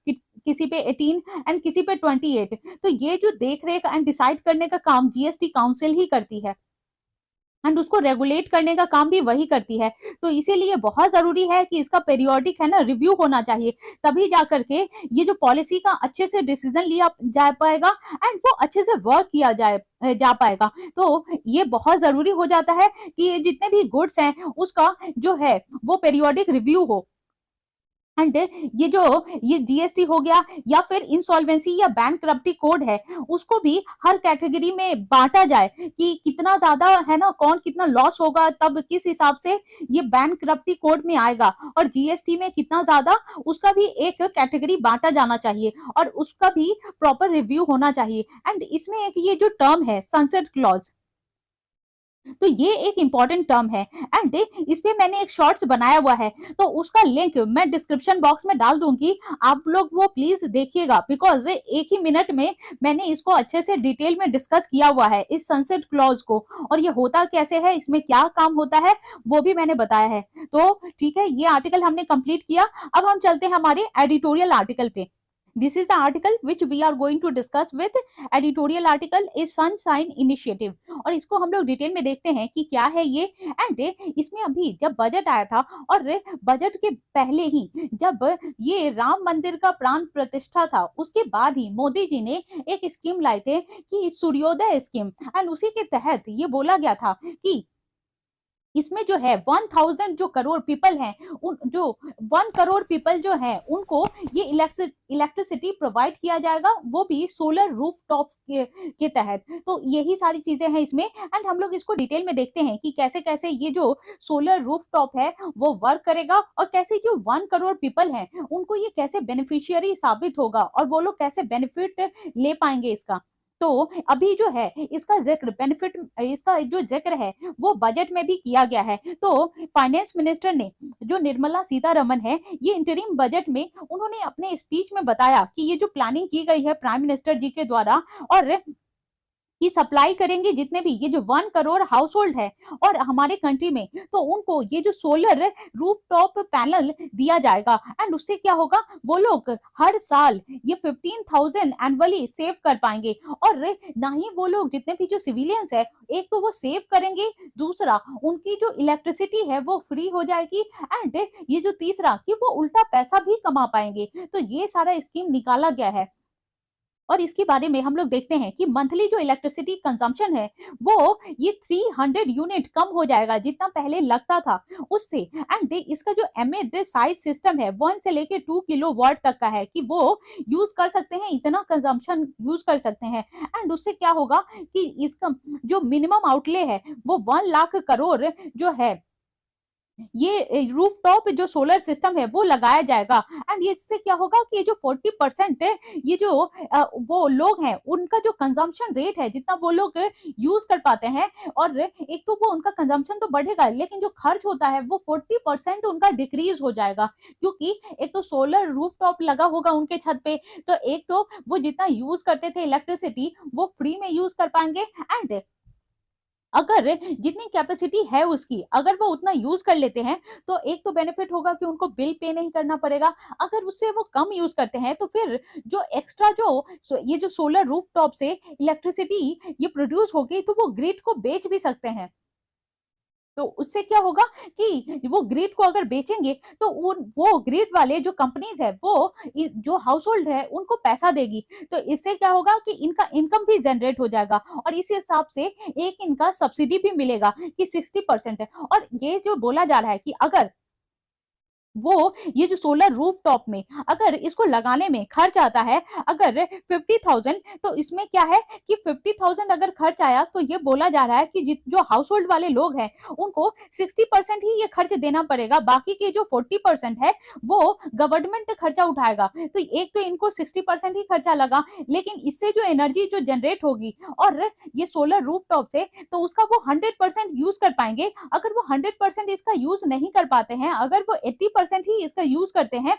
किसी पे 18, एंड किसी पे 28। तो ये जो देख रेख एंड डिसाइड करने का काम जीएसटी काउंसिल ही करती है, एंड उसको रेगुलेट करने का काम भी वही करती है। तो इसीलिए बहुत जरूरी है कि इसका पेरियोडिक है ना रिव्यू होना चाहिए, तभी जाकर के ये जो पॉलिसी का अच्छे से डिसीजन लिया जा पाएगा, एंड वो अच्छे से वर्क किया जा पाएगा। तो ये बहुत जरूरी हो जाता है कि ये जितने भी गुड्स हैं, उसका जो है वो पेरियोडिक रिव्यू हो। एंड ये जीएसटी हो गया या फिर इंसॉल्वेंसी या बैंकरप्टी कोड है, उसको भी हर कैटेगरी में बांटा जाए कि कितना ज्यादा है ना, कौन कितना लॉस होगा, तब किस हिसाब से ये बैंकरप्टी कोड में आएगा, और जीएसटी में कितना ज्यादा, उसका भी एक कैटेगरी बांटा जाना चाहिए और उसका भी प्रॉपर रिव्यू होना चाहिए। एंड इसमें एक ये जो टर्म है सनसेट क्लॉज, तो ये एक इंपॉर्टेंट टर्म है एंड इस पे मैंने एक शॉर्ट्स बनाया हुआ है, तो उसका लिंक मैं डिस्क्रिप्शन बॉक्स में डाल दूंगी, आप लोग वो प्लीज देखिएगा, बिकॉज एक ही मिनट में मैंने इसको अच्छे से डिटेल में डिस्कस किया हुआ है इस सनसेट क्लॉज को, और ये होता कैसे है, इसमें क्या काम होता है, वो भी मैंने बताया है। तो ठीक है, ये आर्टिकल हमने कंप्लीट किया। अब हम चलते हैं हमारे एडिटोरियल आर्टिकल पे। This is the article which we are going to discuss with editorial article is Sunshine Initiative, और इसको हम लोग डिटेल में देखते हैं कि क्या है ये। एंड इसमें अभी जब बजट आया था और बजट के पहले ही जब ये राम मंदिर का प्राण प्रतिष्ठा था, उसके बाद ही मोदी जी ने एक स्कीम लाए थे कि सूर्योदय स्कीम, एंड उसी के तहत ये बोला गया था कि इसमें जो है 1000 जो करोड़ पीपल हैं, उन जो 1 करोड़ पीपल जो हैं उनको ये इलेक्ट्रिसिटी प्रोवाइड किया जाएगा, वो भी सोलर रूफ टॉप के तहत। तो यही सारी चीजें हैं इसमें, एंड हम लोग इसको डिटेल में देखते हैं कि कैसे कैसे ये जो सोलर रूफ टॉप है वो वर्क करेगा, और कैसे जो 1 करोड़ पीपल हैं उनको ये कैसे बेनिफिशियरी साबित होगा और वो लोग कैसे बेनिफिट ले पाएंगे इसका। तो अभी जो है इसका जिक्र बेनिफिट, इसका जो जिक्र है वो बजट में भी किया गया है। तो फाइनेंस मिनिस्टर ने, जो निर्मला सीतारमन है, ये इंटरिम बजट में उन्होंने अपने स्पीच में बताया कि ये जो प्लानिंग की गई है प्राइम मिनिस्टर जी के द्वारा, और कि सप्लाई करेंगे जितने भी ये जो 1 करोड़ हाउस होल्ड है और हमारे कंट्री में, तो उनको ये जो सोलर रूफ टॉप पैनल दिया जाएगा, एंड उससे क्या होगा, वो लोग हर साल ये 15,000 एनुअली सेव कर पाएंगे। और ना ही वो लोग जितने भी जो सिविलियंस है, एक तो वो सेव करेंगे, दूसरा उनकी जो इलेक्ट्रिसिटी है वो फ्री हो जाएगी, एंड ये जो तीसरा कि वो उल्टा पैसा भी कमा पाएंगे। तो ये सारा स्कीम निकाला गया है, और इसके बारे में हम लोग देखते हैं कि मंथली जो इलेक्ट्रिसिटी कंजम्पशन है वो ये 300 यूनिट कम हो जाएगा जितना पहले लगता था उससे। एंड इसका जो एमिड साइज सिस्टम है 1 से लेके 2 किलोवाट तक का है कि वो यूज कर सकते हैं, इतना कंजम्पशन यूज कर सकते हैं। एंड उससे क्या होगा कि इसका जो मिनिमम आउटले है वो 1 लाख करोड़ जो है ये रूफटॉप जो सोलर सिस्टम है वो लगाया जाएगा। एंड इससे क्या होगा कि ये जो 40% है, ये जो वो लोग हैं उनका जो कंजम्पशन रेट है जितना वो लोग यूज कर पाते हैं, और एक तो वो उनका कंजम्पशन तो बढ़ेगा लेकिन जो खर्च होता है वो 40% उनका डिक्रीज हो जाएगा, क्योंकि एक तो सोलर रूफटॉप लगा होगा उनके छत पे, तो एक तो वो जितना यूज करते थे इलेक्ट्रिसिटी वो फ्री में यूज कर पाएंगे। एंड अगर जितनी कैपेसिटी है उसकी अगर वो उतना यूज कर लेते हैं तो एक तो बेनिफिट होगा कि उनको बिल पे नहीं करना पड़ेगा। अगर उससे वो कम यूज करते हैं तो फिर जो एक्स्ट्रा ये जो सोलर रूफटॉप से इलेक्ट्रिसिटी ये प्रोड्यूस होगी तो वो ग्रिड को बेच भी सकते हैं। तो उससे क्या होगा कि वो ग्रिड को अगर बेचेंगे तो वो ग्रिड वाले जो कंपनीज है वो जो हाउस होल्ड है उनको पैसा देगी, तो इससे क्या होगा कि इनका इनकम भी जनरेट हो जाएगा, और इस हिसाब से एक इनका सब्सिडी भी मिलेगा कि 60% है। और ये जो बोला जा रहा है कि अगर वो ये जो सोलर रूफटॉप में अगर इसको लगाने में खर्च आता है अगर 50,000, तो इसमें क्या है कि 50,000 अगर खर्च आया तो ये बोला जा रहा है कि जो हाउस होल्ड वाले लोग हैं उनको 60% ही ये खर्च देना पड़ेगा, बाकी के जो 40% है वो गवर्नमेंट खर्चा उठाएगा। तो एक तो इनको 60% ही खर्चा लगा, लेकिन इससे जो एनर्जी जो जनरेट होगी और ये सोलर रूफटॉप से, तो उसका वो 100% यूज कर पाएंगे। अगर वो 100% इसका यूज नहीं कर पाते हैं, अगर वो 80% ही इसका यूज करते हैं,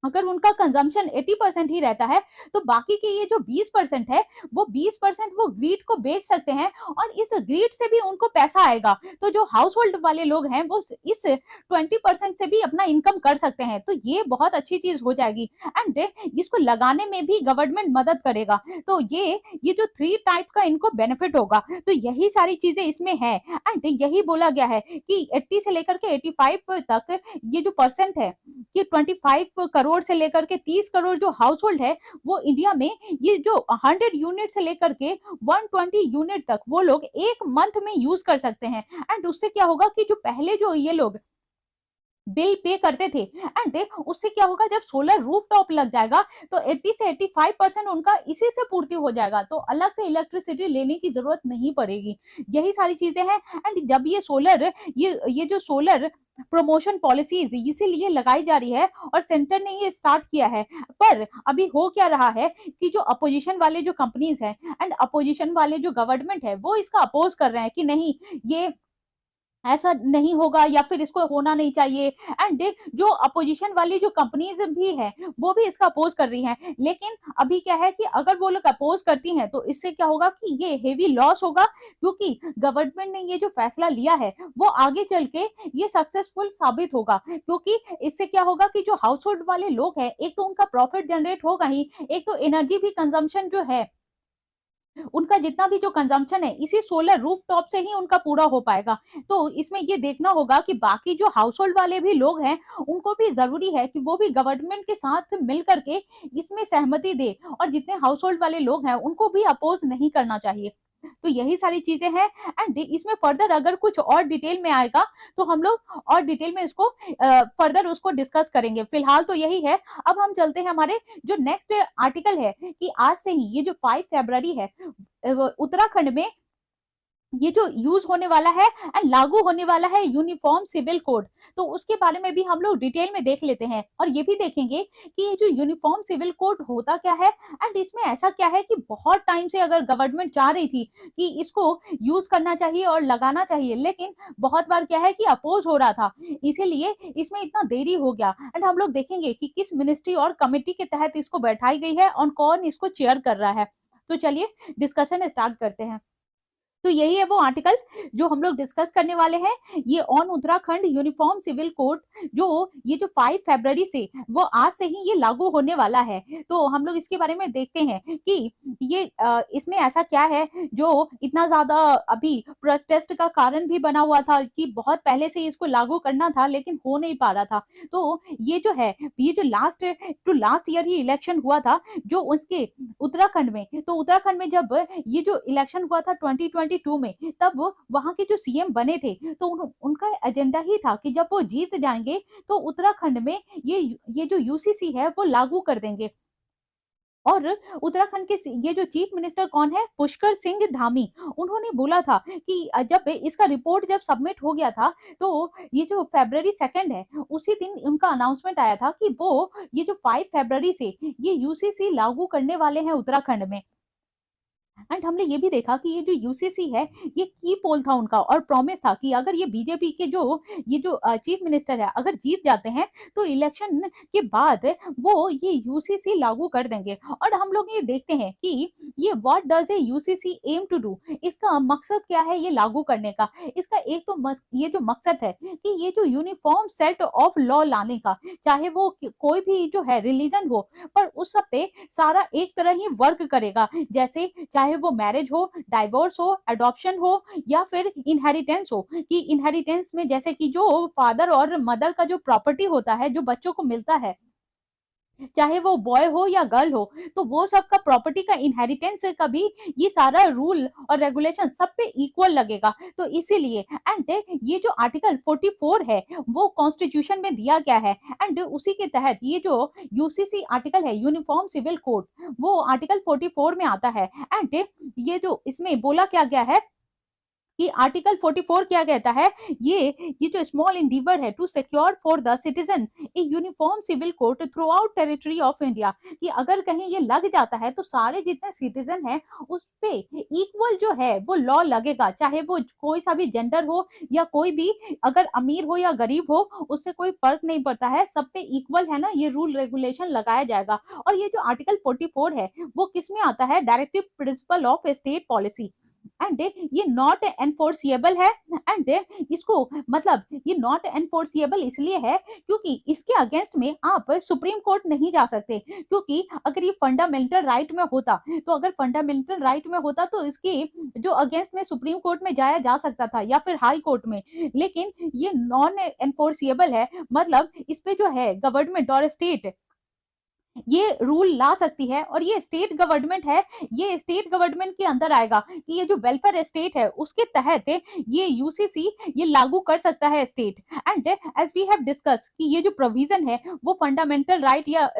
अगर उनका कंजम्पशन 80% ही रहता है, तो बाकी के ये जो 20% है वो 20% वो ग्रिड को बेच सकते हैं, और इस ग्रिड से भी उनको पैसा आएगा। तो जो हाउस होल्ड वाले लोग हैं वो इस 20% से भी अपना इनकम कर सकते हैं, तो ये बहुत अच्छी चीज हो जाएगी। एंड इसको लगाने में भी गवर्नमेंट मदद करेगा। तो ये जो 3 टाइप का इनको बेनिफिट होगा, तो यही सारी चीजें इसमें है। एंड यही बोला गया है कि 80 से लेकर के 85 तक ये जो परसेंट है कि 25 करोड़ से लेकर के 30 करोड़ जो हाउस होल्ड है वो इंडिया में ये जो 100 यूनिट से लेकर के 120 यूनिट तक वो लोग एक मंथ में यूज कर सकते हैं। एंड उससे क्या होगा कि जो पहले जो ये लोग बिल पे करते थे। एंड उससे क्या होगा, जब सोलर रूफटॉप लग जाएगा तो 80 से 85% उनका इसी से पूर्ति हो जाएगा, तो अलग से इलेक्ट्रिसिटी लेने की जरूरत नहीं पड़ेगी। यही सारी चीजें हैं। एंड जब ये जो सोलर प्रमोशन पॉलिसीज इसीलिए लगाई जा रही है और सेंटर ने ये स्टार्ट किया है। पर अभी हो क्या रहा है कि जो अपोजिशन वाले जो कंपनीज हैं एंड अपोजिशन वाले जो गवर्नमेंट है वो इसका अपोज कर रहे हैं कि नहीं, ये ऐसा नहीं होगा या फिर इसको होना नहीं चाहिए। एंड जो अपोजिशन वाली जो कंपनीज भी है वो भी इसका अपोज कर रही हैं। लेकिन अभी क्या है कि अगर वो लोग अपोज करती हैं तो इससे क्या होगा कि ये हेवी लॉस होगा, क्योंकि गवर्नमेंट ने ये जो फैसला लिया है वो आगे चल के ये सक्सेसफुल साबित होगा। क्योंकि इससे क्या होगा कि जो हाउस होल्ड वाले लोग हैं, एक तो उनका प्रॉफिट जनरेट होगा ही, एक तो एनर्जी भी कंजम्पशन जो है, उनका जितना भी जो कंजम्पशन है इसी सोलर रूफटॉप से ही उनका पूरा हो पाएगा। तो इसमें ये देखना होगा कि बाकी जो हाउस होल्ड वाले भी लोग हैं उनको भी जरूरी है कि वो भी गवर्नमेंट के साथ मिल करके इसमें सहमति दे, और जितने हाउस होल्ड वाले लोग हैं उनको भी अपोज नहीं करना चाहिए। तो यही सारी चीजें हैं। एंड इसमें फर्दर अगर कुछ और डिटेल में आएगा तो हम लोग और डिटेल में इसको फर्दर उसको डिस्कस करेंगे। फिलहाल तो यही है। अब हम चलते हैं हमारे जो नेक्स्ट आर्टिकल है कि आज से ही ये जो 5 फरवरी है उत्तराखंड में ये जो यूज होने वाला है एंड लागू होने वाला है यूनिफॉर्म सिविल कोड, तो उसके बारे में भी हम लोग डिटेल में देख लेते हैं और ये भी देखेंगे कि ये जो यूनिफॉर्म सिविल कोड होता क्या है एंड इसमें ऐसा क्या है कि बहुत टाइम से अगर गवर्नमेंट चाह रही थी कि इसको यूज करना चाहिए और लगाना चाहिए, लेकिन बहुत बार क्या है कि अपोज हो रहा था, इसीलिए इसमें इतना देरी हो गया। एंड हम लोग देखेंगे कि किस मिनिस्ट्री और कमेटी के तहत इसको बैठाई गई है और कौन इसको चेयर कर रहा है। तो चलिए डिस्कशन स्टार्ट करते हैं। तो यही है वो आर्टिकल जो हम लोग डिस्कस करने वाले हैं। ये on Uttarakhand uniform civil code जो ये जो 5 फरवरी से वो आज से ही ये लागू होने वाला है। तो हम लोग इसके बारे में देखते हैं कि ये इसमें ऐसा क्या है जो इतना ज्यादा अभी प्रोटेस्ट का कारण भी बना हुआ था कि बहुत पहले से इसको लागू करना था लेकिन हो नहीं पा रहा था। तो ये जो है, ये जो लास्ट ईयर ही इलेक्शन हुआ था जो उसके उत्तराखंड में, तो उत्तराखंड में जब ये जो इलेक्शन हुआ था 2022 में, तब वहां के जो सीएम बने थे तो उनका एजेंडा ही था कि जब वो जीत जाएंगे तो उत्तराखंड में ये जो यूसीसी है वो लागू कर देंगे। और उत्तराखंड के ये जो चीफ मिनिस्टर कौन है, पुष्कर सिंह धामी, उन्होंने बोला था कि जब इसका रिपोर्ट जब सबमिट हो गया था तो ये जो February 2 है उसी दिन उनका अनाउंसमेंट आया था कि वो ये जो 5 फरवरी से ये यूसीसी लागू करने वाले हैं उत्तराखंड में। एंड हमने ये भी देखा कि ये जो यूसीसी है ये की पोल था उनका और प्रॉमिस था कि अगर ये बीजेपी के जो ये जो चीफ मिनिस्टर है अगर जीत जाते हैं तो इलेक्शन के बाद वो ये यूसीसी लागू कर देंगे। और हम लोग ये देखते हैं कि ये what does a UCC aim to do, इसका मकसद क्या है ये लागू करने का। इसका एक तो ये जो मकसद है कि ये जो यूनिफॉर्म सेट ऑफ लॉ लाने का, चाहे वो कोई भी जो है रिलीजन हो पर उस सब पे सारा एक तरह ही वर्क करेगा। जैसे चाहे वो मैरिज हो, डाइवोर्स हो, अडॉप्शन हो या फिर इनहेरिटेंस हो, कि इनहेरिटेंस में जैसे कि जो फादर और मदर का जो प्रॉपर्टी होता है जो बच्चों को मिलता है, चाहे वो बॉय हो या गर्ल हो, तो वो सब का प्रॉपर्टी का इनहेरिटेंस का भी ये सारा रूल और रेगुलेशन सब पे इक्वल लगेगा। तो इसीलिए एंड ये जो आर्टिकल 44 है वो कॉन्स्टिट्यूशन में दिया गया है एंड उसी के तहत ये जो यूसीसी आर्टिकल है यूनिफॉर्म सिविल कोड वो आर्टिकल 44 में आता है। एंड ये जो इसमें बोला क्या गया है कि आर्टिकल 44 क्या कहता है, ये जो स्मॉल इंडीवर है to secure for the citizen a uniform civil code throughout territory of India, कि अगर कहीं ये लग जाता है तो सारे जितने सिटीजन हैं उस पे इक्वल जो है वो लॉ लगेगा, चाहे वो कोई सा भी जेंडर हो या कोई भी, अगर अमीर हो या गरीब हो उससे कोई फर्क नहीं पड़ता है, सब पे इक्वल है ना, ये रूल रेगुलेशन लगाया जाएगा। और ये जो आर्टिकल 44 है वो किस में आता है, directive principle of state policy. And ये नॉट एनफोर्सिएबल है। एंड इसको मतलब ये नॉट एनफोर्सिएबल इसलिए है क्योंकि इसके अगेंस्ट में आप सुप्रीम कोर्ट नहीं जा सकते, क्योंकि अगर ये फंडामेंटल राइट में होता, तो अगर फंडामेंटल राइट में होता तो इसके जो अगेंस्ट में सुप्रीम कोर्ट में जाया जा सकता था या फिर हाई कोर्ट में, लेकिन ये नॉन एनफोर्सिएबल है। मतलब इस पे जो है गवर्नमेंट और स्टेट ये रूल ला सकती है और ये स्टेट गवर्नमेंट है, ये स्टेट गवर्नमेंट के अंदर आएगा कि ये जो वेलफेयर स्टेट है उसके तहत ये यूसीसी ये लागू कर सकता है state. And as we have discuss कि ये जो प्रोविजन है वो फंडामेंटल राइट या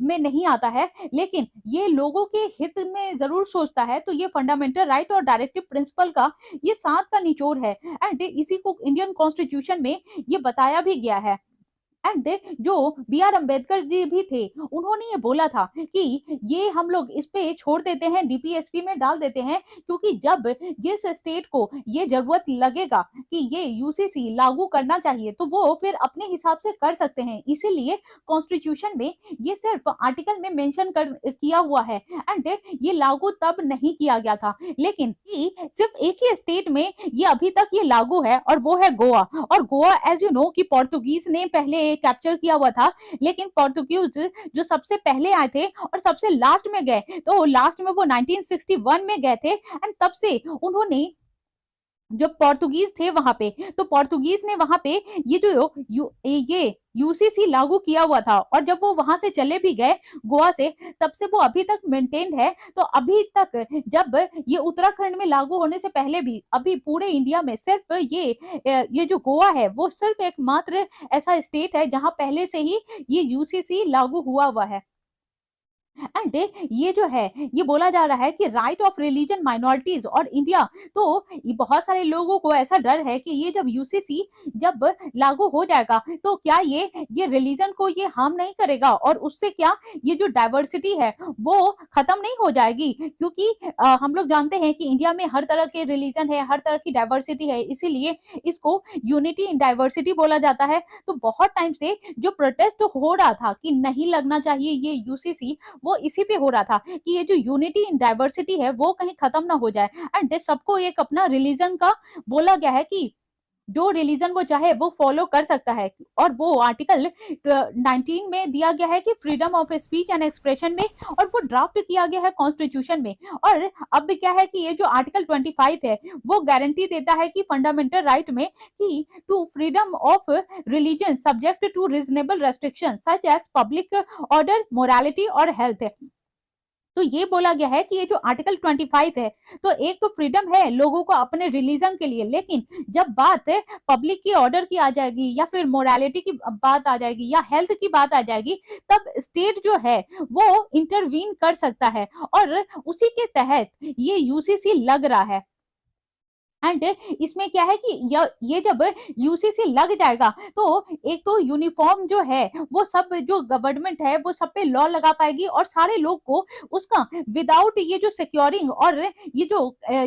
में नहीं आता है, लेकिन ये लोगों के हित में जरूर सोचता है, तो ये फंडामेंटल राइट और डायरेक्टिव प्रिंसिपल का ये साथ का निचोड़ है। एंड इसी को इंडियन कॉन्स्टिट्यूशन में ये बताया भी गया है। एंड जो बी आर अम्बेडकर जी भी थे, उन्होंने ये बोला था कि ये हम लोग इस पे छोड़ देते हैं, डीपीएसपी में डाल देते हैं, क्योंकि जब जिस स्टेट को ये जरूरत लगेगा कि ये यूसीसी लागू करना चाहिए तो वो फिर अपने हिसाब से कर सकते हैं। इसीलिए कॉन्स्टिट्यूशन में ये सिर्फ आर्टिकल में मेंशन कर किया हुआ है। एंड ये लागू तब नहीं किया गया था, लेकिन सिर्फ एक ही स्टेट में ये अभी तक ये लागू है और वो है गोवा। और गोवा एज यू नो कि पोर्तुगीज ने पहले कैप्चर किया हुआ था, लेकिन पोर्तुगीज जो सबसे पहले आए थे और सबसे लास्ट में गए, तो लास्ट में वो 1961 में गए थे। एंड तब से उन्होंने जो पोर्तुगीज थे वहां पे, तो पोर्तुगीज ने वहां पे ये जो ये यूसीसी लागू किया हुआ था, और जब वो वहां से चले भी गए गोवा से, तब से वो अभी तक मेंटेन्ड है। तो अभी तक जब ये उत्तराखंड में लागू होने से पहले भी अभी पूरे इंडिया में सिर्फ ये जो गोवा है वो सिर्फ एकमात्र ऐसा स्टेट है जहां पहले से ही ये यूसीसी लागू हुआ है। एंड ये जो है ये बोला जा रहा है कि राइट ऑफ रिलीजन माइनॉरिटीज और इंडिया, तो बहुत सारे लोगों को ऐसा डर है कि ये जब यूसीसी जब लागू हो जाएगा तो क्या ये रिलीजन को ये हार्म नहीं करेगा, और उससे क्या ये जो डाइवर्सिटी है वो खत्म नहीं हो जाएगी। क्योंकि हम लोग जानते हैं कि इंडिया में हर तरह के रिलीजन है, हर तरह की डाइवर्सिटी है, इसीलिए इसको यूनिटी इन डाइवर्सिटी बोला जाता है। तो बहुत टाइम से जो प्रोटेस्ट हो रहा था कि नहीं लगना चाहिए ये यूसीसी, वो इसी पे हो रहा था कि ये जो यूनिटी इन डाइवर्सिटी है वो कहीं खत्म ना हो जाए। एंड सबको एक अपना रिलीजन का बोला गया है कि जो रिलीजन वो चाहे वो फॉलो कर सकता है। और वो आर्टिकल 19 में दिया गया है कि freedom of speech and expression में, और वो ड्राफ्ट किया गया है कॉन्स्टिट्यूशन में। और अब क्या है कि ये जो आर्टिकल 25 है वो गारंटी देता है कि फंडामेंटल राइट में कि to freedom of religion subject to reasonable restriction such as public order, morality और हेल्थ। तो ये बोला गया है कि ये जो आर्टिकल 25 है, तो एक तो फ्रीडम है लोगों को अपने रिलीजन के लिए, लेकिन जब बात पब्लिक की ऑर्डर की आ जाएगी या फिर मोरालिटी की बात आ जाएगी या हेल्थ की बात आ जाएगी, तब स्टेट जो है वो इंटरवीन कर सकता है। और उसी के तहत ये यूसीसी लग रहा है। एंड इसमें क्या है कि ये जब यूसीसी लग जाएगा तो एक तो यूनिफॉर्म जो है वो सब जो गवर्नमेंट है वो सब पे लॉ लगा पाएगी, और सारे लोग को उसका विदाउट ये जो सिक्योरिंग और ये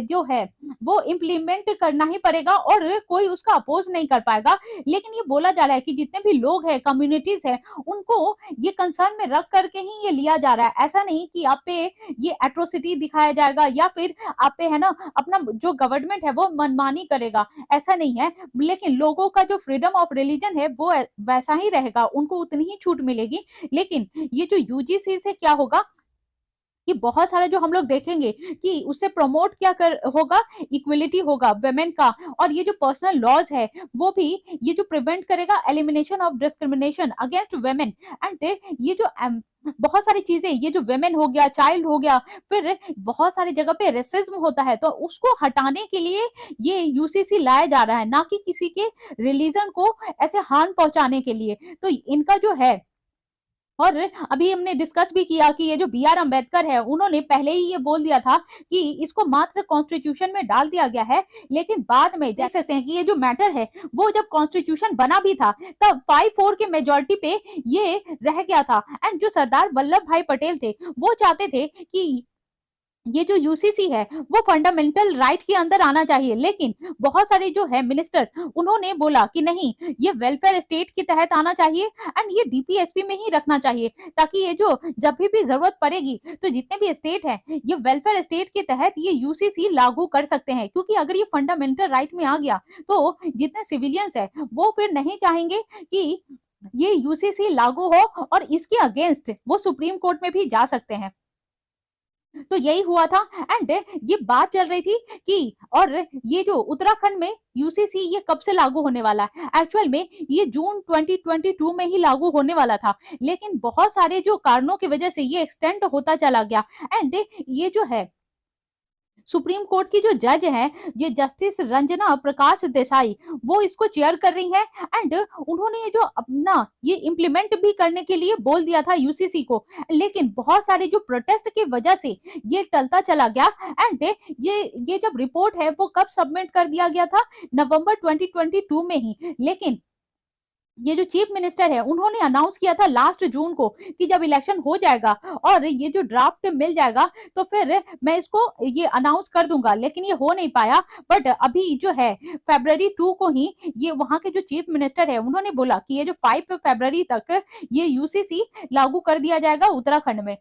जो है वो इम्प्लीमेंट करना ही पड़ेगा, और कोई उसका अपोज नहीं कर पाएगा। लेकिन ये बोला जा रहा है कि जितने भी लोग हैं, कम्युनिटीज है, उनको ये कंसर्न में रख करके ही ये लिया जा रहा है। ऐसा नहीं कि आप पे ये एट्रोसिटी दिखाया जाएगा या फिर आप पे है ना अपना जो गवर्नमेंट है वो मनमानी करेगा, ऐसा नहीं है। लेकिन लोगों का जो फ्रीडम ऑफ रिलीजन है वो वैसा ही रहेगा, उनको उतनी ही छूट मिलेगी। लेकिन ये जो यूजीसी से क्या होगा कि बहुत सारे जो हम लोग देखेंगे कि उससे प्रमोट क्या कर होगा, इक्वलिटी होगा वेमेन का, और ये जो पर्सनल लॉज है वो भी ये जो प्रिवेंट करेगा elimination of discrimination against women. And ये जो बहुत सारी चीजें, ये जो वेमेन हो गया, चाइल्ड हो गया, फिर बहुत सारी जगह पे रेसिज्म होता है, तो उसको हटाने के लिए ये यूसीसी लाया जा रहा है, ना कि किसी के रिलीजन को ऐसे हार्म पहुंचाने के लिए। तो इनका जो है, और अभी हमने डिस्कस भी किया कि ये जो बी आर अम्बेडकर है उन्होंने पहले ही ये बोल दिया था कि इसको मात्र कॉन्स्टिट्यूशन में डाल दिया गया है, लेकिन बाद में देख सकते हैं कि ये जो मैटर है वो जब कॉन्स्टिट्यूशन बना भी था तब 5-4 के मेजोरिटी पे ये रह गया था। एंड जो सरदार वल्लभ भाई पटेल थे वो चाहते थे कि ये जो यूसीसी है वो फंडामेंटल राइट के अंदर आना चाहिए, लेकिन बहुत सारे जो है मिनिस्टर उन्होंने बोला कि नहीं, ये वेलफेयर स्टेट के तहत आना चाहिए एंड ये डीपीएसपी में ही रखना चाहिए, ताकि ये जो जब भी जरूरत पड़ेगी तो जितने भी स्टेट है ये वेलफेयर स्टेट के तहत ये यूसीसी लागू कर सकते हैं। क्योंकि अगर ये फंडामेंटल राइट में आ गया तो जितने सिविलियंस है वो फिर नहीं चाहेंगे कि ये यूसीसी लागू हो, और इसके अगेंस्ट वो सुप्रीम कोर्ट में भी जा सकते हैं। तो यही हुआ था। एंड ये बात चल रही थी कि और ये जो उत्तराखंड में यूसीसी ये कब से लागू होने वाला है, एक्चुअल में ये जून 2022 में ही लागू होने वाला था, लेकिन बहुत सारे जो कारणों की वजह से ये एक्सटेंड होता चला गया। एंड ये जो है सुप्रीम कोर्ट की जो जज हैं, ये जस्टिस रंजना प्रकाश देसाई, वो इसको चेयर कर रही हैं। एंड उन्होंने ये जो अपना ये इम्प्लीमेंट भी करने के लिए बोल दिया था यूसीसी को, लेकिन बहुत सारे जो प्रोटेस्ट की वजह से ये टलता चला गया। एंड ये जब रिपोर्ट है वो कब सबमिट कर दिया गया था, नवंबर 2022 में ही। लेकिन ये जो चीफ मिनिस्टर है उन्होंने अनाउंस किया था लास्ट जून को कि जब इलेक्शन हो जाएगा और ये जो ड्राफ्ट मिल जाएगा तो फिर मैं इसको ये अनाउंस कर दूंगा, लेकिन ये हो नहीं पाया। बट अभी जो है February 2 को ही ये वहां के जो चीफ मिनिस्टर है उन्होंने बोला कि ये जो 5 फरवरी तक ये यूसीसी लागू कर दिया जाएगा उत्तराखंड में।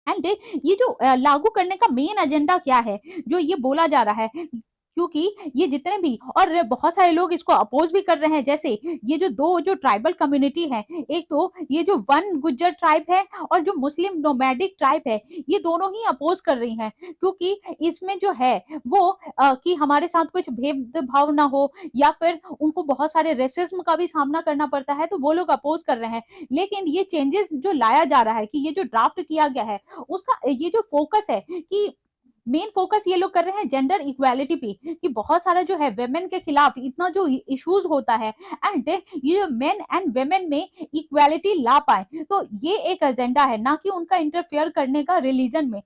एंड ये जो लागू करने का मेन एजेंडा क्या है जो ये बोला जा रहा है, क्योंकि ये जितने भी और बहुत सारे लोग इसको अपोज भी कर रहे हैं, जैसे ये जो दो जो ट्राइबल कम्युनिटी है, एक तो ये जो वन गुज्जर ट्राइब है और जो मुस्लिम नोमैडिक ट्राइब है, ये दोनों ही अपोज कर रही हैं, क्योंकि इसमें जो है वो कि हमारे साथ कुछ भेदभाव ना हो या फिर उनको बहुत सारे रेसिज्म का भी सामना करना पड़ता है, तो वो लोग अपोज कर रहे हैं। लेकिन ये चेंजेस जो लाया जा रहा है कि ये जो ड्राफ्ट किया गया है उसका ये जो फोकस है कि मेन फोकस ये लोग कर रहे हैं जेंडर इक्वालिटी पे, कि बहुत सारा जो है वेमेन के खिलाफ इतना जो इश्यूज होता है, एंड ये जो मेन एंड वेमेन में इक्वालिटी ला पाए, तो ये एक एजेंडा है, ना कि उनका इंटरफेयर करने का रिलीजन में।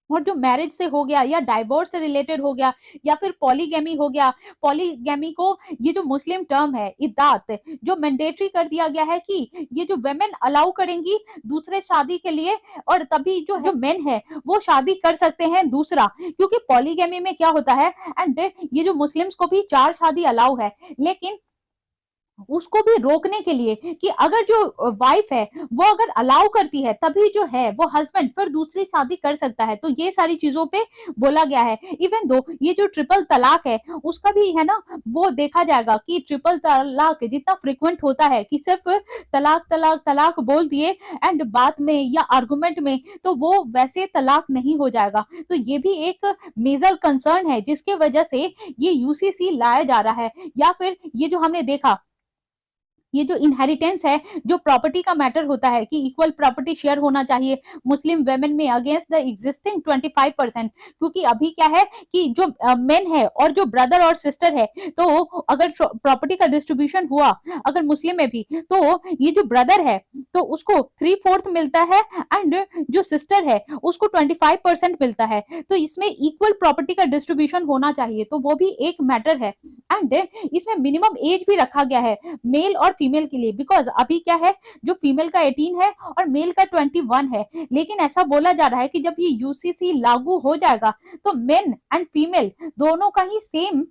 और जो मैरिज से हो गया या डाइवोर्स से रिलेटेड हो गया या फिर पॉलीगैमी हो गया, पॉलीगैमी को ये जो मुस्लिम टर्म है इद्दात, जो मैंडेटरी कर दिया गया है कि ये जो वेमेन अलाउ करेंगी दूसरे शादी के लिए, और तभी जो मेन है वो शादी कर सकते हैं दूसरा, क्योंकि पॉलीगैमी में क्या होता है, एंड ये जो मुस्लिम्स को भी 4 शादी अलाउ है, लेकिन उसको भी रोकने के लिए कि अगर जो वाइफ है वो अगर अलाउ करती है तभी जो है वो हस्बैंड फिर दूसरी शादी कर सकता है। तो ये सारी चीजों पे बोला गया है। इवन दो ये जो ट्रिपल तलाक है उसका भी है ना, वो देखा जाएगा कि ट्रिपल तलाक जितना फ्रिक्वेंट होता है कि सिर्फ तलाक तलाक तलाक बोल दिए एंड बात में या आर्गुमेंट में, तो वो वैसे तलाक नहीं हो जाएगा। तो ये भी एक मेजर कंसर्न है जिसके वजह से ये यूसीसी लाया जा रहा है। या फिर ये जो हमने देखा ये जो इनहेरिटेंस है, जो प्रॉपर्टी का मैटर होता है कि इक्वल प्रॉपर्टी शेयर होना चाहिए मुस्लिम वेमेन में अगेंस्ट द एग्जिस्टिंग 25%, क्योंकि अभी क्या है कि जो मेन है और जो ब्रदर और सिस्टर है, तो अगर प्रॉपर्टी का डिस्ट्रीब्यूशन हुआ अगर मुस्लिम में भी, तो ये जो ब्रदर है तो उसको 3/4 मिलता है एंड जो सिस्टर है उसको 25% मिलता है। तो इसमें इक्वल प्रॉपर्टी का डिस्ट्रीब्यूशन होना चाहिए, तो वो भी एक मैटर है। एंड इसमें मिनिमम एज भी रखा गया है मेल और फीमेल के लिए, बिकॉज अभी क्या है जो फीमेल का 18 है और मेल का 21 है, लेकिन ऐसा बोला जा रहा है कि जब ये यूसीसी लागू हो जाएगा तो मेन एंड फीमेल दोनों का ही सेम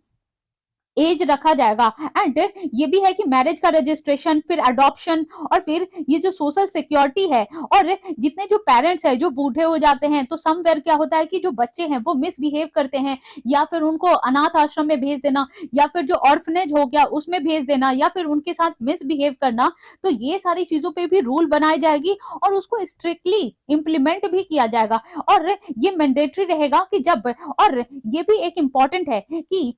एज रखा जाएगा। एंड ये भी है कि मैरिज का रजिस्ट्रेशन, फिर अडॉप्शन, और फिर ये जो सोशल सिक्योरिटी है, और जितने जो पेरेंट्स है जो बूढ़े हो जाते हैं, तो समवेयर क्या होता है कि जो बच्चे हैं वो मिसबिहेव करते हैं, या फिर उनको अनाथ आश्रम में भेज देना, या फिर जो ऑर्फनेज हो गया उसमें भेज देना, या फिर उनके साथ मिसबिहेव करना, तो ये सारी चीजों पे भी रूल बनाई जाएगी और उसको स्ट्रिक्टली इम्प्लीमेंट भी किया जाएगा। और ये मैंडेटरी रहेगा कि जब, और ये भी एक इम्पॉर्टेंट है कि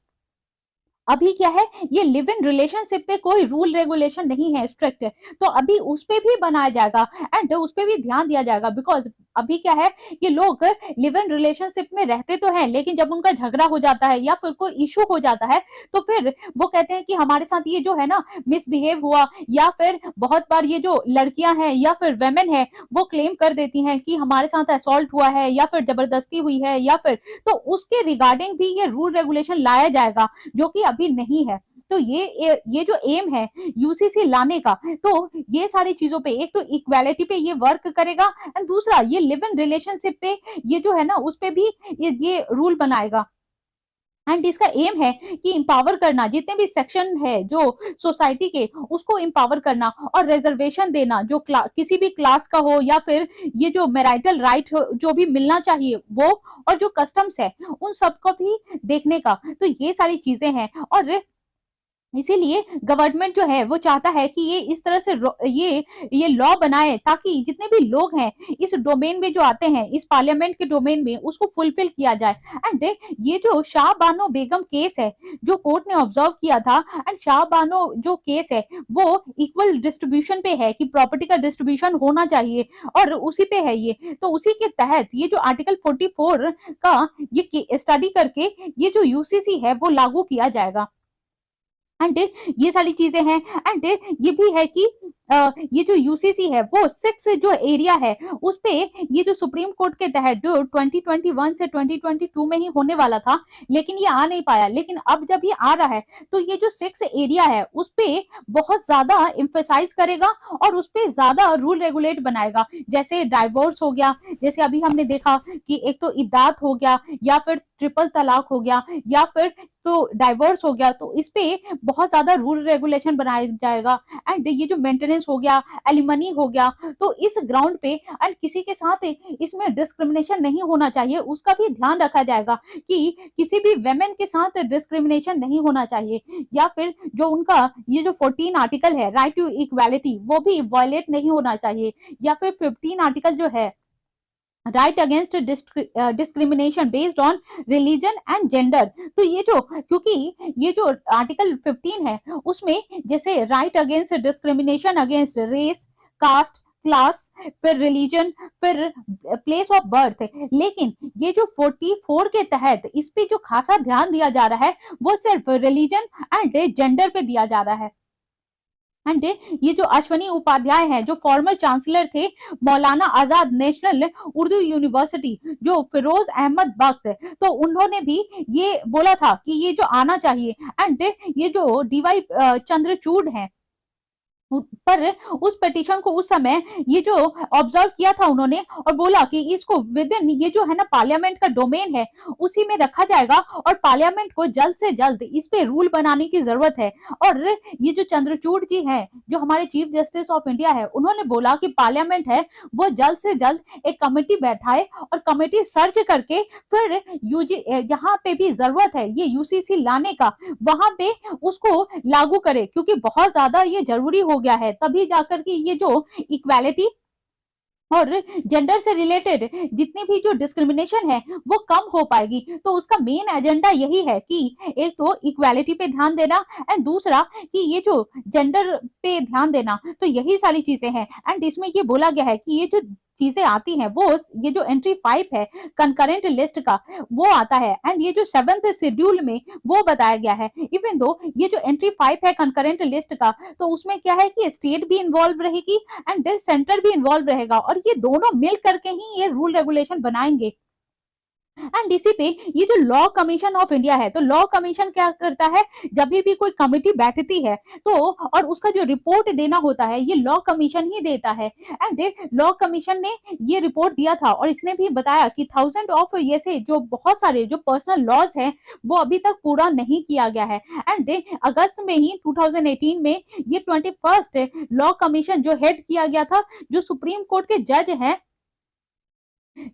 अभी क्या है ये लिव इन रिलेशनशिप पे कोई रूल रेगुलेशन नहीं है स्ट्रिक्ट, तो अभी उस पे भी बनाया जाएगा एंड उस पे भी ध्यान दिया जाएगा। बिकॉज अभी क्या है ये लोग लिव इन रिलेशनशिप में रहते तो हैं, लेकिन जब उनका झगड़ा हो जाता है या फिर कोई इशू हो जाता है तो फिर वो कहते हैं कि हमारे साथ ये जो है ना मिसबिहेव हुआ, या फिर बहुत बार ये जो लड़कियां हैं या फिर वेमेन है वो क्लेम कर देती हैं कि हमारे साथ असॉल्ट हुआ है या फिर जबरदस्ती हुई है, या फिर तो उसके रिगार्डिंग भी ये रूल रेगुलेशन लाया जाएगा जो कि अभी नहीं है। तो ये जो एम है यूसीसी लाने का, तो ये सारी चीजों पे एक तो इक्वालिटी पे ये वर्क करेगा एंड दूसरा ये लिव इन रिलेशनशिप पे ये जो है ना उस पे भी ये रूल बनाएगा। एंड इसका एम है कि इंपावर करना जितने भी सेक्शन है जो सोसाइटी के, उसको इंपावर करना और रिजर्वेशन देना जो किसी भी क्लास का हो, या फिर ये जो मैरिटल राइट जो भी मिलना चाहिए वो, और जो कस्टम्स है उन सबको भी देखने का। तो ये सारी चीजें हैं। और इसीलिए गवर्नमेंट जो है वो चाहता है कि ये इस तरह से ये लॉ बनाए ताकि जितने भी लोग हैं इस डोमेन में जो आते हैं, इस पार्लियामेंट के डोमेन में, उसको फुलफिल किया जाए। एंड ये जो शाह बानो बेगम केस है जो कोर्ट ने ऑब्जर्व किया था, एंड शाह बानो जो केस है वो इक्वल डिस्ट्रीब्यूशन पे है कि प्रॉपर्टी का डिस्ट्रीब्यूशन होना चाहिए, और उसी पे है ये। तो उसी के तहत ये जो आर्टिकल 44 का ये स्टडी करके ये जो यूसीसी है वो लागू किया जाएगा। एंड ये सारी चीजें हैं। एंड ये भी है कि ये जो यूसीसी है वो 6 जो एरिया है उस पे ये जो सुप्रीम कोर्ट के तहत जो 2021 से 2022 में ही होने वाला था, लेकिन ये आ नहीं पाया, लेकिन अब जब ये आ रहा है तो ये जो 6 एरिया है उस पे बहुत ज्यादा इम्फेसाइज करेगा और उस पे ज्यादा रूल रेगुलेट बनाएगा। जैसे डाइवोर्स हो गया, जैसे अभी हमने देखा कि एक तो इद्दात हो गया, या फिर ट्रिपल तलाक हो गया, या फिर तो डाइवोर्स हो गया, तो इस पे बहुत ज्यादा रूल रेगुलेशन बनाया जाएगा। एंड ये जो मेंटेनेंस हो गया, एलिमनी हो गया, तो इस ग्राउंड पे एंड किसी के साथ इसमें डिस्क्रिमिनेशन नहीं होना चाहिए, उसका भी ध्यान रखा जाएगा कि किसी भी वेमेन के साथ डिस्क्रिमिनेशन नहीं होना चाहिए, या फिर जो उनका ये जो 14 आर्टिकल है राइट टू इक्वालिटी वो भी वायलेट नहीं होना चाहिए, या फिर 15 आर्टिकल जो है right against discrimination based on religion and gender. तो ये जो, क्योंकि ये जो आर्टिकल 15 है उसमें जैसे right against discrimination against race, caste, class, फिर रिलीजन, फिर प्लेस ऑफ बर्थ, लेकिन ये जो 44 के तहत इस पे जो खासा ध्यान दिया जा रहा है वो सिर्फ रिलीजन एंड जेंडर पे दिया जा रहा है। एंड ये जो अश्वनी उपाध्याय हैं जो फॉर्मर चांसलर थे मौलाना आजाद नेशनल उर्दू यूनिवर्सिटी, जो फिरोज अहमद बख्त, तो उन्होंने भी ये बोला था कि ये जो आना चाहिए। एंड ये जो डीवाई चंद्रचूड़ हैं पर उस पिटीशन को उस समय ये जो ऑब्जर्व किया था उन्होंने, और बोला कि इसको विद इन ये जो है ना पार्लियामेंट का डोमेन है उसी में रखा जाएगा, और पार्लियामेंट को जल्द से जल्द इस पे रूल बनाने की जरूरत है। और ये जो चंद्रचूड़ जी हैं जो हमारे चीफ जस्टिस ऑफ इंडिया है, उन्होंने बोला कि पार्लियामेंट है वो जल्द से जल्द एक कमेटी बैठाए और कमेटी सर्च करके फिर यूजी जहां पे भी जरूरत है ये यूसीसी लाने का वहां पे उसको लागू करे, क्योंकि बहुत ज्यादा ये जरूरी हो गया है, तभी जाकर के ये जो इक्वालिटी और जेंडर से रिलेटेड जितनी भी जो डिस्क्रिमिनेशन है वो कम हो पाएगी। तो उसका मेन एजेंडा यही है कि एक तो इक्वालिटी पे ध्यान देना, एंड दूसरा कि ये जो जेंडर पे ध्यान देना, तो यही सारी चीजें हैं। एंड इसमें ये बोला गया है कि ये जो चीजें आती हैं वो ये जो एंट्री 5 है कंकरेंट लिस्ट का वो आता है, एंड ये जो 7th शेड्यूल में वो बताया गया है। इवन दो ये जो एंट्री 5 है कंकरेंट लिस्ट का, तो उसमें क्या है कि स्टेट भी इन्वॉल्व रहेगी एंड सेंटर भी इन्वॉल्व रहेगा, और ये दोनों मिल करके ही ये रूल रेगुलेशन बनाएंगे। एंड इसी पे ये जो लॉ कमीशन ऑफ इंडिया है, तो लॉ कमीशन क्या करता है, जब भी कोई कमिटी बैठती है तो और उसका जो रिपोर्ट देना होता है ये लॉ कमीशन ही देता है। एंड लॉ कमीशन ने ये रिपोर्ट दिया था और इसने भी बताया कि 1000 ऑफ ये से जो बहुत सारे जो पर्सनल लॉज हैं वो अभी तक पूरा नहीं किया गया है। एंड अगस्त में ही 2018 में ये 21st लॉ कमीशन जो हेड किया गया था, जो सुप्रीम कोर्ट के जज हैं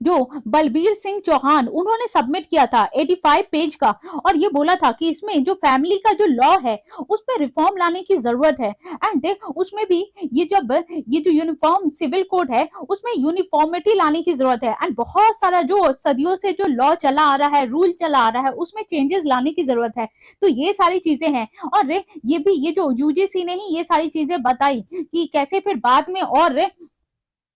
जो बलबीर सिंह चौहान, उन्होंने सबमिट किया था 85 पेज का, और ये बोला था कि इसमें जो फैमिली का जो लॉ है उस पर रिफॉर्म लाने की जरूरत है। एंड उसमें भी ये जो यूनिफॉर्म सिविल कोड है उसमें यूनिफॉर्मिटी लाने की जरूरत है, एंड बहुत सारा जो सदियों से जो लॉ चला आ रहा है, रूल चला आ रहा है, उसमें चेंजेस लाने की जरूरत है। तो ये सारी चीजें हैं, और ये जो यूजीसी ने ही ये सारी चीजें बताई कि कैसे फिर बाद में और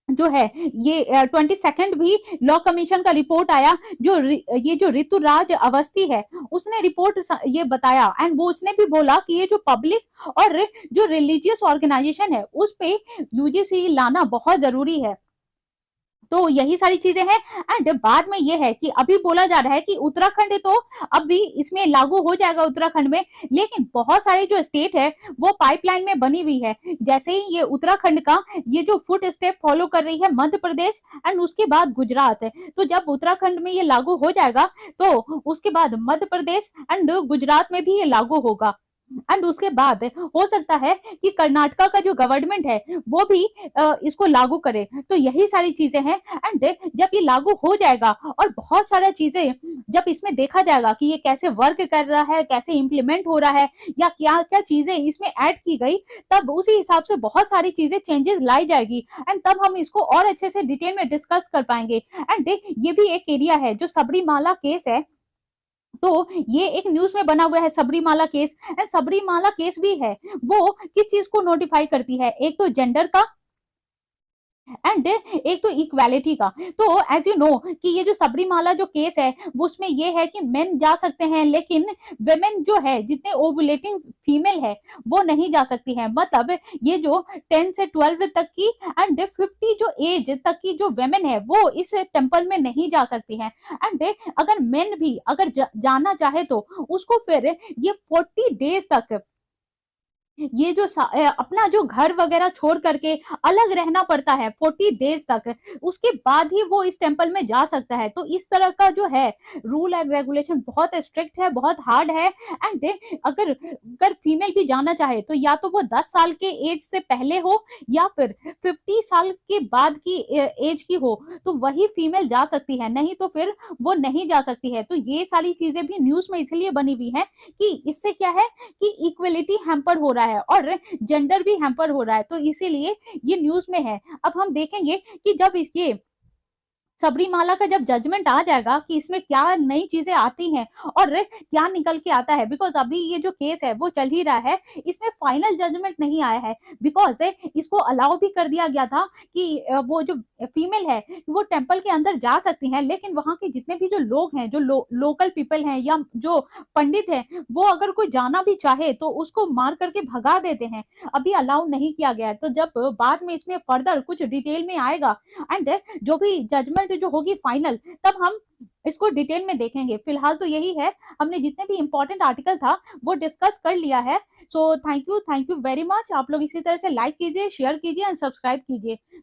जो है ये 22nd भी लॉ कमीशन का रिपोर्ट आया, जो ये जो ऋतुराज अवस्थी है उसने रिपोर्ट ये बताया, एंड वो उसने भी बोला कि ये जो पब्लिक और जो रिलीजियस ऑर्गेनाइजेशन है उस पे यूजीसी लाना बहुत जरूरी है। तो यही सारी चीजें हैं। एंड बाद में ये है कि अभी बोला जा रहा है कि उत्तराखंड तो अब भी इसमें लागू हो जाएगा उत्तराखंड में, लेकिन बहुत सारे जो स्टेट है वो पाइपलाइन में बनी हुई है। जैसे ही ये उत्तराखंड का ये जो फुट स्टेप फॉलो कर रही है मध्य प्रदेश, एंड उसके बाद गुजरात है, तो जब उत्तराखंड में ये लागू हो जाएगा तो उसके बाद मध्य प्रदेश एंड गुजरात में भी ये लागू होगा। एंड उसके बाद हो सकता है कि कर्नाटका का जो गवर्नमेंट है वो भी इसको लागू करे। तो यही सारी चीजें हैं। एंड जब ये लागू हो जाएगा और बहुत सारा चीजें जब इसमें देखा जाएगा कि ये कैसे वर्क कर रहा है, कैसे इंप्लीमेंट हो रहा है, या क्या क्या चीजें इसमें ऐड की गई, तब उसी हिसाब से बहुत सारी चीजें चेंजेस लाई जाएगी। एंड तब हम इसको और अच्छे से डिटेल में डिस्कस कर पाएंगे। एंड ये भी एक एरिया है जो सबरीमाला केस है, तो ये एक न्यूज में बना हुआ है Sabarimala case. And Sabarimala case भी है, वो किस चीज को नोटिफाई करती है, एक तो जेंडर का एंड एक तो इक्वालिटी का। तो एज यू नो कि ये जो सबरीमाला जो केस है वो उसमें ये है कि मेन जा सकते हैं, लेकिन वेमेन जो है, जितने ओवुलेटिंग फीमेल है वो नहीं जा सकती है। मतलब ये जो 10 से 12 तक की एंड 50 जो एज तक की जो वेमेन है वो इस टेंपल में नहीं जा सकती है। एंड अगर मेन भी अगर जाना चाहे तो उसको फिर ये 40 डेज तक ये जो अपना जो घर वगैरह छोड़ करके अलग रहना पड़ता है 40 डेज तक, उसके बाद ही वो इस टेंपल में जा सकता है। तो इस तरह का जो है रूल एंड रेगुलेशन बहुत स्ट्रिक्ट है, बहुत हार्ड है। एंड अगर अगर फीमेल भी जाना चाहे तो या तो वो 10 साल के एज से पहले हो या फिर 50 साल के बाद की एज की हो, तो वही फीमेल जा सकती है, नहीं तो फिर वो नहीं जा सकती है। तो ये सारी चीजें भी न्यूज में इसलिए बनी हुई है कि इससे क्या है कि इक्वलिटी हैम्पर हो रहा है और जेंडर भी हैम्पर हो रहा है, तो इसीलिए ये न्यूज में है। अब हम देखेंगे कि जब इसके सबरीमाला का जब जजमेंट आ जाएगा कि इसमें क्या नई चीजें आती हैं और क्या निकल के आता है, बिकॉज अभी ये जो केस है वो चल ही रहा है, इसमें फाइनल जजमेंट नहीं आया है। बिकॉज इसको अलाउ भी कर दिया गया था कि वो जो फीमेल है वो टेंपल के अंदर जा सकती हैं, लेकिन वहां के जितने भी जो लोग हैं, जो लोकल पीपल हैं या जो पंडित हैं, वो अगर कोई जाना भी चाहे तो उसको मार करके भगा देते हैं। अभी अलाउ नहीं किया गया है। तो जब बाद में इसमें फर्दर कुछ डिटेल में आएगा एंड जो भी जजमेंट जो होगी फाइनल, तब हम इसको डिटेल में देखेंगे। फिलहाल तो यही है, हमने जितने भी इंपॉर्टेंट आर्टिकल था वो डिस्कस कर लिया है। So thank you very much. आप लोग इसी तरह से लाइक कीजिए, शेयर कीजिए एंड सब्सक्राइब कीजिए।